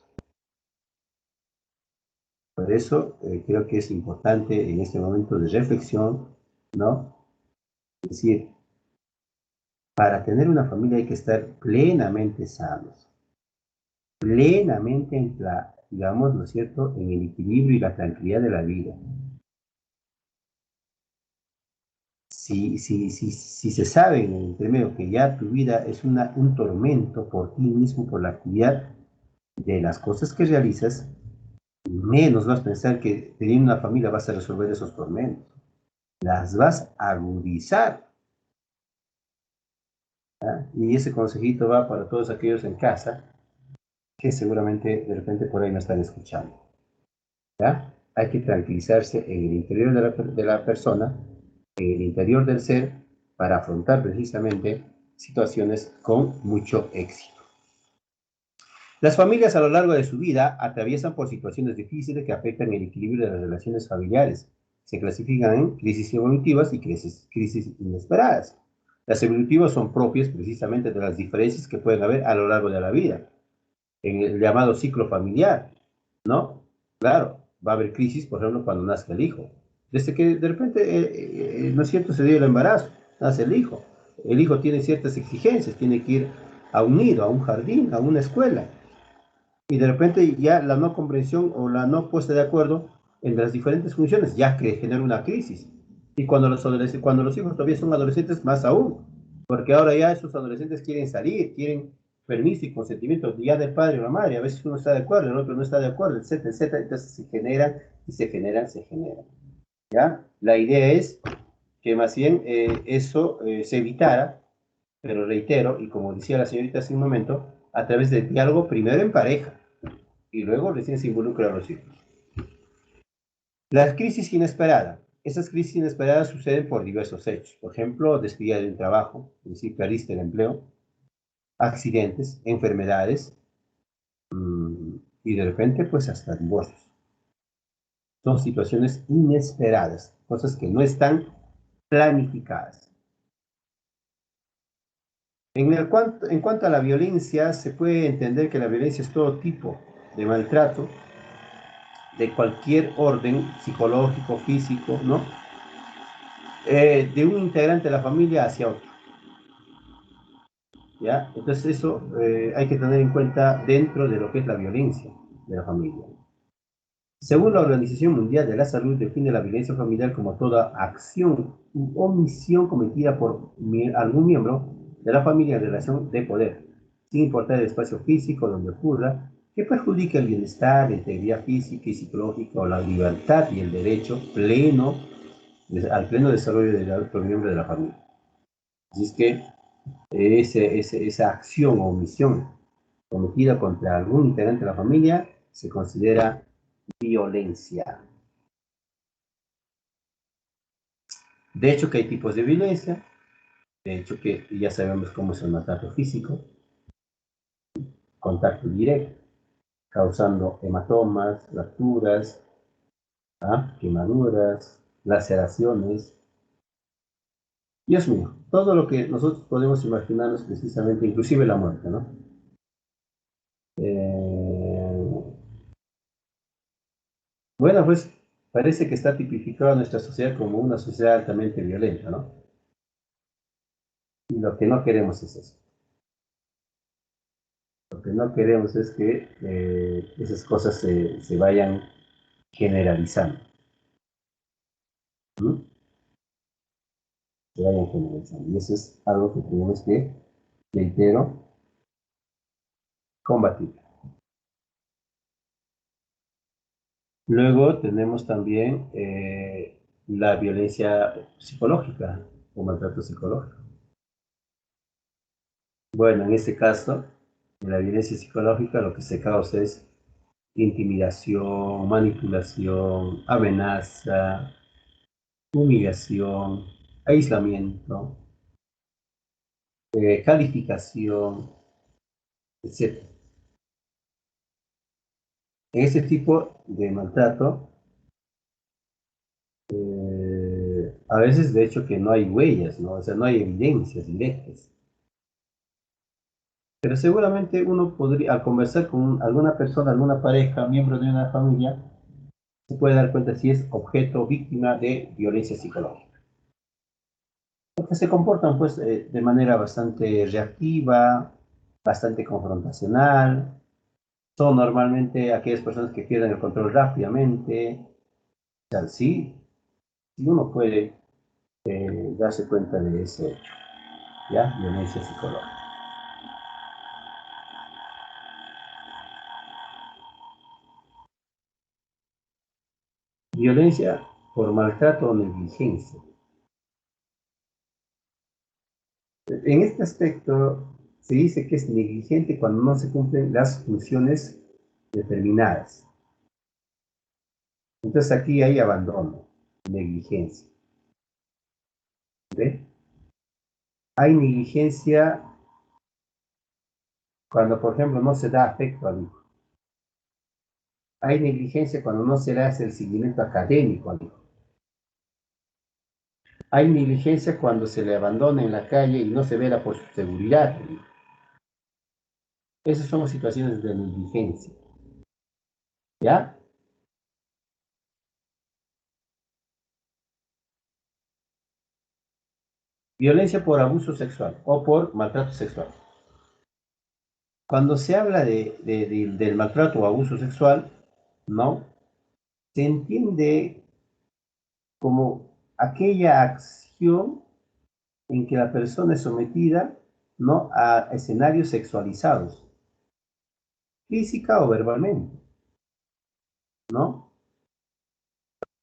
Por eso creo que es importante en este momento de reflexión, ¿no? Es decir, para tener una familia hay que estar plenamente sanos, plenamente en la, digamos, ¿no es cierto?, en el equilibrio y la tranquilidad de la vida. Si se sabe en el primero que ya tu vida es un tormento por ti mismo, por la actividad de las cosas que realizas, menos vas a pensar que teniendo una familia vas a resolver esos tormentos. Las vas a agudizar. ¿Ah? Y ese consejito va para todos aquellos en casa que seguramente de repente por ahí no están escuchando. ¿Ya? Hay que tranquilizarse en el interior de la persona, en el interior del ser, para afrontar precisamente situaciones con mucho éxito. Las familias a lo largo de su vida atraviesan por situaciones difíciles que afectan el equilibrio de las relaciones familiares. Se clasifican en crisis evolutivas y crisis inesperadas. Las evolutivas son propias precisamente de las diferencias que pueden haber a lo largo de la vida, en el llamado ciclo familiar, ¿no? Claro, va a haber crisis, por ejemplo, cuando nazca el hijo. Desde que de repente, no es cierto, se dio el embarazo, nace el hijo. El hijo tiene ciertas exigencias, tiene que ir a un nido, a un jardín, a una escuela. Y de repente ya la no comprensión o la no puesta de acuerdo entre las diferentes funciones ya genera una crisis. Y cuando cuando los hijos todavía son adolescentes, más aún. Porque ahora ya esos adolescentes quieren salir, quieren permiso y consentimiento ya del padre o la madre. A veces uno está de acuerdo, el otro no está de acuerdo, etcétera, etcétera. Entonces se generan y se generan, se generan. ¿Ya? La idea es que más bien eso se evitara, pero reitero, y como decía la señorita hace un momento, a través del diálogo primero en pareja y luego recién se involucra a los hijos. Las crisis inesperadas. Esas crisis inesperadas suceden por diversos hechos. Por ejemplo, despedida de un trabajo, es decir, perdiste el empleo, accidentes, enfermedades, y de repente, pues hasta divorcios. Son situaciones inesperadas, cosas que no están planificadas. En cuanto a la violencia, se puede entender que la violencia es todo tipo de maltrato, de cualquier orden psicológico, físico, ¿no? De un integrante de la familia hacia otro. ¿Ya? Entonces eso hay que tener en cuenta dentro de lo que es la violencia de la familia. Según la Organización Mundial de la Salud, define la violencia familiar como toda acción u omisión cometida por algún miembro de la familia en relación de poder, sin importar el espacio físico donde ocurra, que perjudique el bienestar, la integridad física y psicológica o la libertad y el derecho pleno al pleno desarrollo del otro miembro de la familia. Así es que esa acción o omisión cometida contra algún integrante de la familia se considera violencia. De hecho que hay tipos de violencia, de hecho que ya sabemos cómo es el maltrato físico, contacto directo, causando hematomas, fracturas, quemaduras, laceraciones. Dios mío, todo lo que nosotros podemos imaginarnos precisamente, inclusive la muerte, ¿no? Bueno, pues parece que está tipificada nuestra sociedad como una sociedad altamente violenta, ¿no? Y lo que no queremos es eso. Lo que no queremos es que esas cosas se vayan generalizando. ¿Mm? Se vayan generalizando. Y eso es algo que tenemos que, reitero, combatir. Luego tenemos también la violencia psicológica o maltrato psicológico. Bueno, en este caso, en la violencia psicológica lo que se causa es intimidación, manipulación, amenaza, humillación, aislamiento, calificación, etc. En ese tipo de maltrato, a veces de hecho que no hay huellas, ¿no? O sea, no hay evidencias directas. Pero seguramente uno podría, al conversar con alguna persona, alguna pareja, miembro de una familia, se puede dar cuenta si es objeto o víctima de violencia psicológica. Porque se comportan pues de manera bastante reactiva, bastante confrontacional, son normalmente aquellas personas que pierden el control rápidamente. O sea, sí, sí uno puede darse cuenta de ese hecho, ¿ya? Violencia psicológica. Violencia por maltrato o negligencia. En este aspecto se dice que es negligente cuando no se cumplen las funciones determinadas. Entonces aquí hay abandono, negligencia. ¿Ve? Hay negligencia cuando, por ejemplo, no se da afecto al hijo. Hay negligencia cuando no se le hace el seguimiento académico al hijo. Hay negligencia cuando se le abandona en la calle y no se vela por su seguridad del hijo. Esas son situaciones de negligencia. ¿Ya? Violencia por abuso sexual o por maltrato sexual. Cuando se habla del maltrato o abuso sexual, ¿no? Se entiende como aquella acción en que la persona es sometida, ¿no? A escenarios sexualizados, física o verbalmente, ¿no?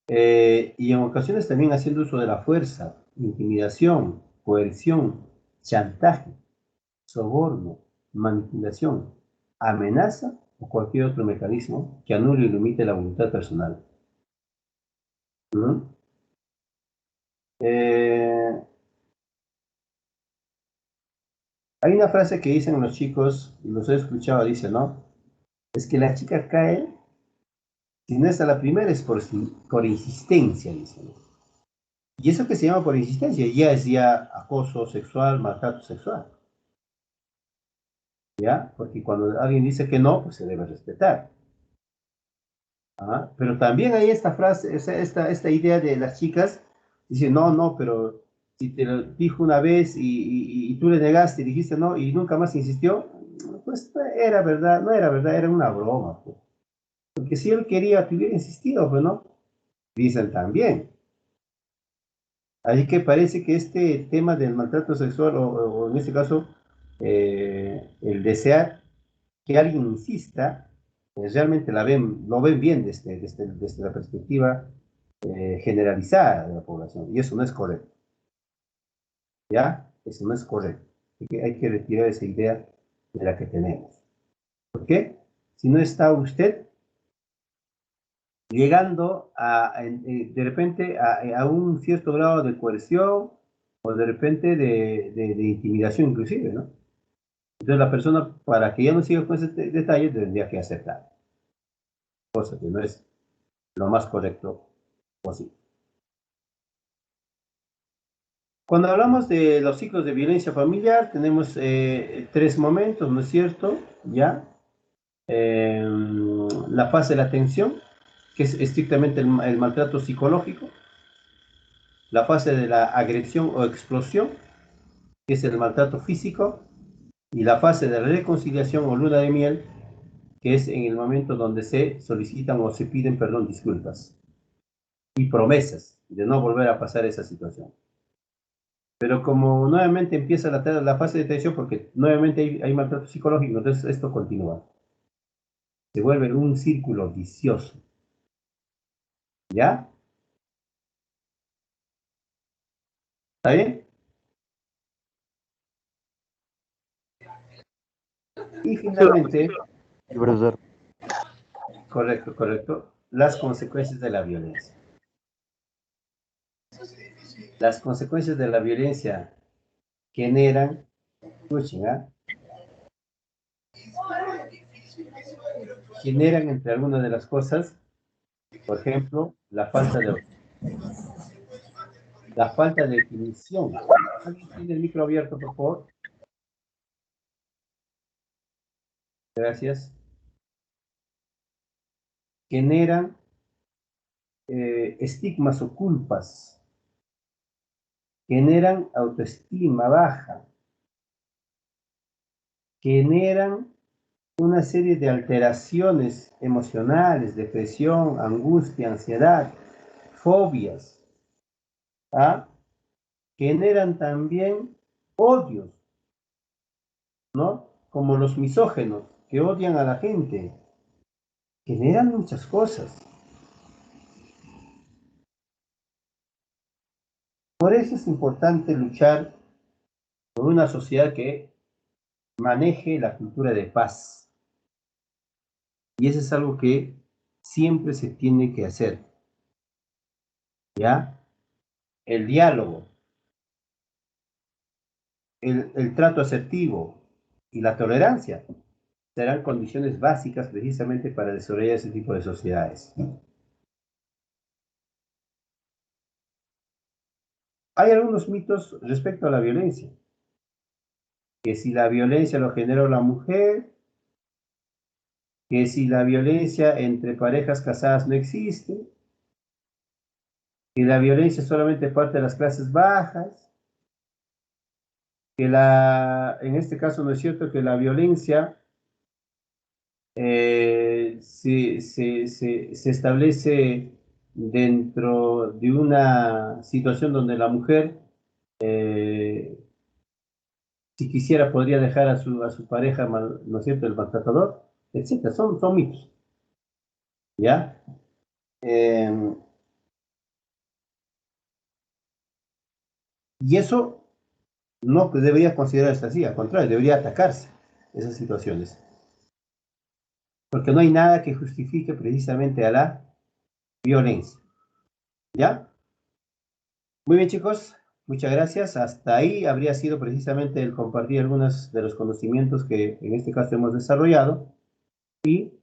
Y en ocasiones también haciendo uso de la fuerza, intimidación, coerción, chantaje, soborno, manipulación, amenaza o cualquier otro mecanismo que anule y limite la voluntad personal. ¿No? Hay una frase que dicen los chicos, y los he escuchado, dice, ¿no? Es que la chica cae, si no es a la primera, es por insistencia, dicen. Y eso que se llama por insistencia, ya es ya acoso sexual, maltrato sexual. ¿Ya? Porque cuando alguien dice que no, pues se debe respetar. ¿Ah? Pero también hay esta frase, esta idea de las chicas, dice, no, no, pero si te lo dijo una vez y tú le negaste y dijiste no y nunca más insistió, pues era verdad, no era verdad, era una broma. Pues. Porque si él quería, te hubiera insistido, pues no, dicen también. Así que parece que este tema del maltrato sexual, o en este caso, el desear que alguien insista, pues realmente lo ven bien desde la perspectiva generalizada de la población, y eso no es correcto, ¿ya? Eso no es correcto. Hay que retirar esa idea de la que tenemos. ¿Por qué? Si no está usted llegando de repente a un cierto grado de coerción o de repente de intimidación inclusive, ¿no? Entonces la persona, para que ya no siga con ese detalle, tendría que aceptar, cosa que no es lo más correcto posible. Cuando hablamos de los ciclos de violencia familiar, tenemos tres momentos, ¿no es cierto? ¿Ya? La fase de la tensión, que es estrictamente el maltrato psicológico. La fase de la agresión o explosión, que es el maltrato físico. Y la fase de la reconciliación o luna de miel, que es en el momento donde se solicitan o se piden, perdón, disculpas y promesas de no volver a pasar esa situación. Pero como nuevamente empieza la fase de tensión, porque nuevamente hay maltrato psicológico, entonces esto continúa. Se vuelve un círculo vicioso. ¿Ya? ¿Está bien? Y finalmente, Sí, profesor. correcto, correcto, las consecuencias de la violencia. Las consecuencias de la violencia generan, escuchen, ¿ah? Generan entre algunas de las cosas, por ejemplo, la falta de definición. ¿Alguien tiene el micro abierto, por favor? Gracias. Generan estigmas o culpas, generan autoestima baja, generan una serie de alteraciones emocionales, depresión, angustia, ansiedad, fobias, ¿ah? Generan también odios, ¿no? Como los misógenos, que odian a la gente, generan muchas cosas. Por eso es importante luchar por una sociedad que maneje la cultura de paz. Y eso es algo que siempre se tiene que hacer, ¿ya? El diálogo, el trato asertivo y la tolerancia serán condiciones básicas precisamente para desarrollar ese tipo de sociedades. Hay algunos mitos respecto a la violencia, que si la violencia lo genera la mujer, que si la violencia entre parejas casadas no existe, que la violencia solamente parte de las clases bajas, que en este caso no es cierto que la violencia se establece dentro de una situación donde la mujer, si quisiera, podría dejar a su pareja, ¿no es cierto?, el maltratador, etcétera. Son mitos, ¿ya? Y eso no debería considerarse así, al contrario, debería atacarse esas situaciones. Porque no hay nada que justifique precisamente a la violencia, ¿ya? Muy bien, chicos, muchas gracias. Hasta ahí habría sido precisamente el compartir algunos de los conocimientos que en este caso hemos desarrollado y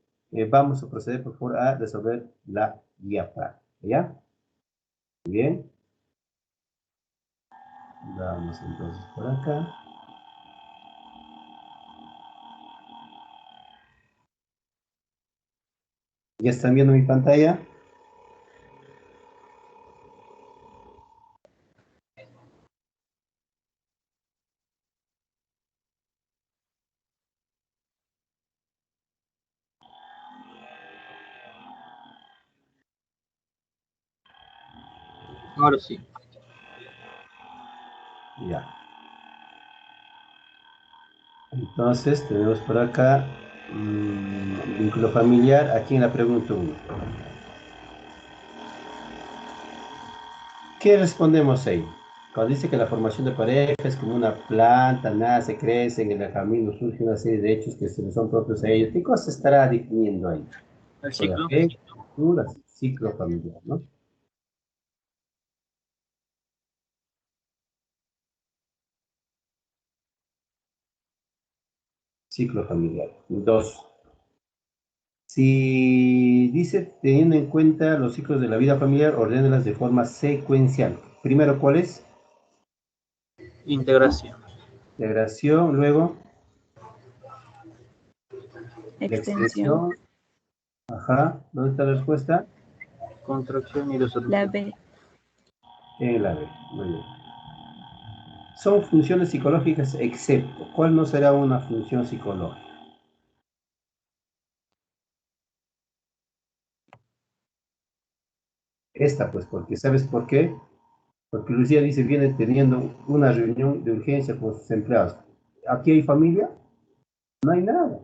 vamos a proceder, por favor, a resolver la guía práctica, ¿ya? Muy bien. Vamos entonces por acá. ¿Ya están viendo mi pantalla? Ahora sí. Ya. Entonces, tenemos por acá vínculo familiar. Aquí en la pregunta 1. ¿Qué respondemos ahí? Cuando dice que la formación de pareja es como una planta, nace, crece, en el camino surge una serie de hechos que son propios a ellos. ¿Qué cosa estará definiendo ahí? El Por ciclo. apego, cultura, ciclo familiar, ¿no? Ciclo familiar. 2. Si dice, teniendo en cuenta los ciclos de la vida familiar, ordénalas de forma secuencial. Primero, ¿cuál es? Integración. Integración, luego la Extensión. extensión. Ajá, ¿dónde está la respuesta? Contracción y resolución. La B. En la B, muy bien. Son funciones psicológicas excepto. ¿Cuál no será una función psicológica? Esta, pues, porque ¿sabes por qué? Porque Lucía dice, viene teniendo una reunión de urgencia con sus empleados. ¿Aquí hay familia? No hay nada.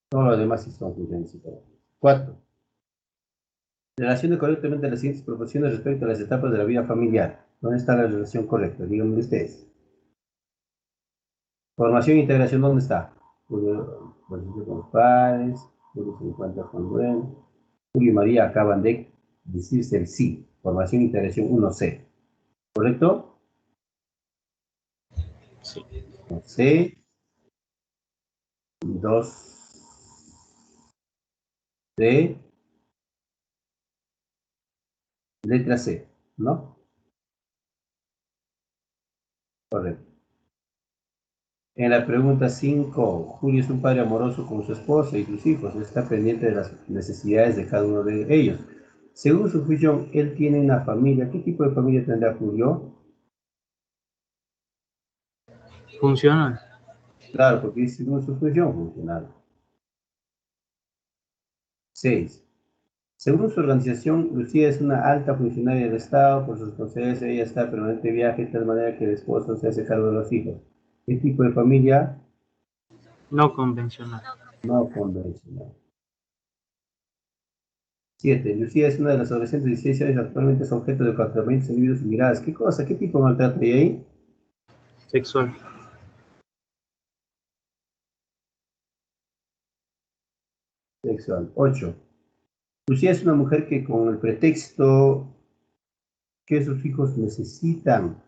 Todo lo demás sí son funciones psicológicas. 4. Relacione correctamente las siguientes proporciones respecto a las etapas de la vida familiar. ¿Dónde está la relación correcta? Díganme ustedes. Formación e integración, ¿dónde está? Julio, por ejemplo, con los padres. Julio se encuentra con Rubén. Julio y María acaban de decirse el sí. Formación e integración 1C. ¿Correcto? Sí. 1C. 2D. Letra C. ¿No? Correcto. En la pregunta 5, Julio es un padre amoroso con su esposa y sus hijos. Está pendiente de las necesidades de cada uno de ellos. Según su función, él tiene una familia. ¿Qué tipo de familia tendrá Julio? Funcional. Claro, porque es según su función funcional. 6. Según su organización, Lucía es una alta funcionaria del Estado. Por sus responsabilidades, ella está en permanente viaje, de tal manera que el esposo se hace cargo de los hijos. ¿Qué tipo de familia? No convencional. No convencional. 7. Lucía es una de las adolescentes de 16 años, actualmente es objeto de capturamientos individuos y miradas. ¿Qué cosa? ¿Qué tipo de maltrato hay ahí? Sexual. Sexual. 8. Lucía es una mujer que con el pretexto que sus hijos necesitan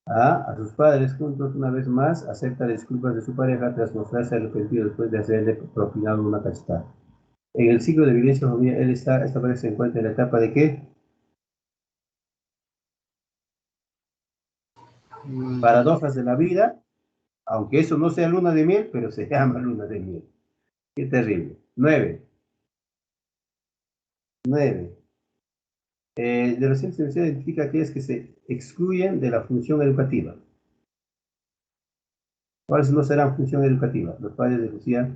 a sus padres juntos, una vez más, acepta disculpas de su pareja tras mostrarse arrepentido después de hacerle propinado una cachetada. En el ciclo de violencia familiar, esta pareja se encuentra en la etapa de ¿qué? Paradojas de la vida, aunque eso no sea luna de miel, pero se llama luna de miel. Qué terrible. 9. 9. De los centros de identifica aquellas que se excluyen de la función educativa. ¿Cuáles no serán función educativa? Los padres de Lucía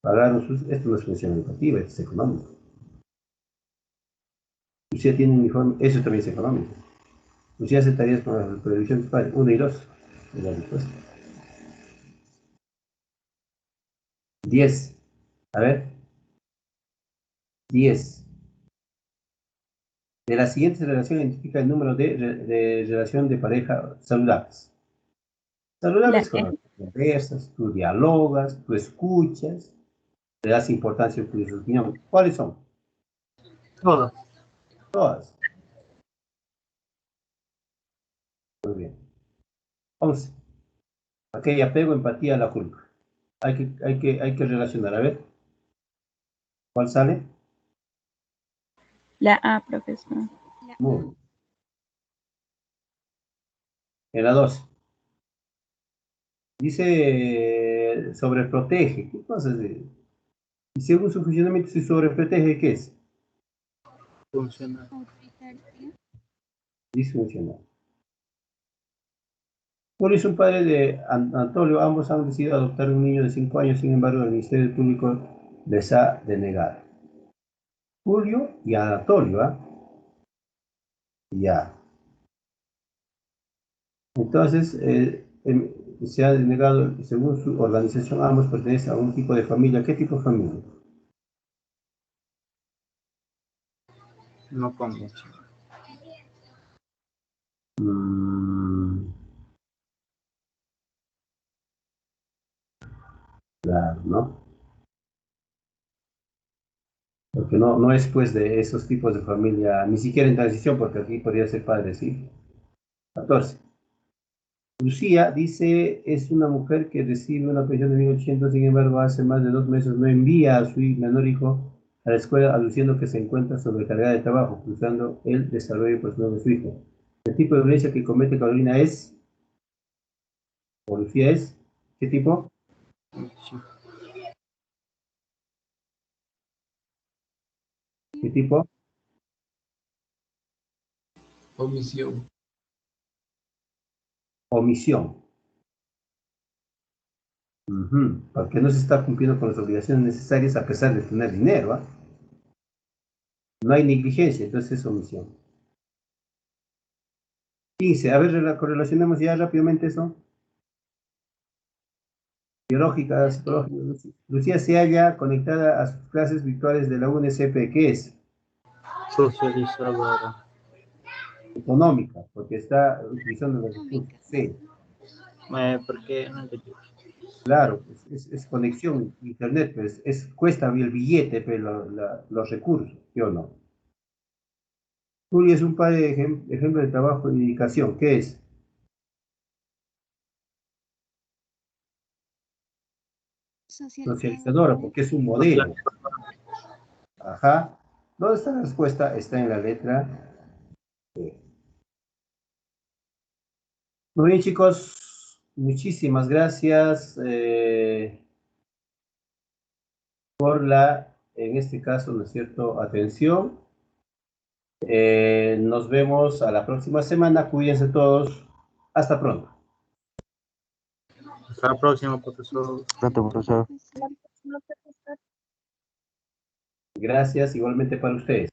pagaron sus... Esto no es función educativa, esto es económico. Lucía tiene un uniforme, eso también es económico. Lucía hace tareas con la supervisión de sus padres. 1 y 2. Es la respuesta. 10. A ver. 10. De las siguientes relaciones identifica el número de relación de pareja saludables. Saludables con las que conversas, tú dialogas, tú escuchas, le das importancia a tu opinión. ¿Cuáles son? Todas. Todas. Muy bien. 11. Aquí apego, empatía, la culpa. Hay que relacionar. A ver. ¿Cuál sale? La A, profesor. Muy bien. En la 2. Dice sobreprotege. ¿Qué pasa? Y según su funcionamiento, si sobreprotege, ¿qué es? Funcional. Disfuncional. Julio es un padre de Anatolio. Ambos han decidido adoptar un niño de 5 años, sin embargo, el Ministerio Público les ha denegado. Julio y Anatolio, ¿ah? Ya. Entonces, se ha denegado, según su organización, ambos pertenecen a un tipo de familia. ¿Qué tipo de familia? No convencional. Claro, ¿no? Porque no es pues de esos tipos de familia, ni siquiera en transición, porque aquí podría ser padre, sí. 14. Lucía dice, es una mujer que recibe una pensión de 1.800, sin embargo, hace más de 2 meses no envía a su menor hijo a la escuela, aduciendo que se encuentra sobrecargada de trabajo, frustrando el desarrollo personal de su hijo. El tipo de violencia que comete Carolina es, o Lucía es, ¿qué tipo? Sí. ¿Qué tipo? Omisión. Omisión. Porque no se está cumpliendo con las obligaciones necesarias a pesar de tener dinero, ¿ah? No hay negligencia, entonces es omisión. 15. A ver, correlacionemos ya rápidamente eso. Biológica, psicológica. Lucía se halla conectada a sus clases virtuales de la UNSP. ¿Qué es? Socializadora. Económica, porque está utilizando los recursos. Sí, Porque no entendí. claro, es conexión, internet, pues, cuesta el billete, pero los recursos, ¿sí o no? Julio es un padre ejemplo de trabajo y dedicación. ¿Qué es? Socializadora, porque es un modelo. Ajá. ¿Dónde está la respuesta? Está en la letra E. Muy bien, chicos. Muchísimas gracias por en este caso, ¿no es cierto?, atención. Nos vemos a la próxima semana. Cuídense todos. Hasta pronto. Hasta la próxima, profesor. Pronto, profesor. Gracias igualmente para ustedes.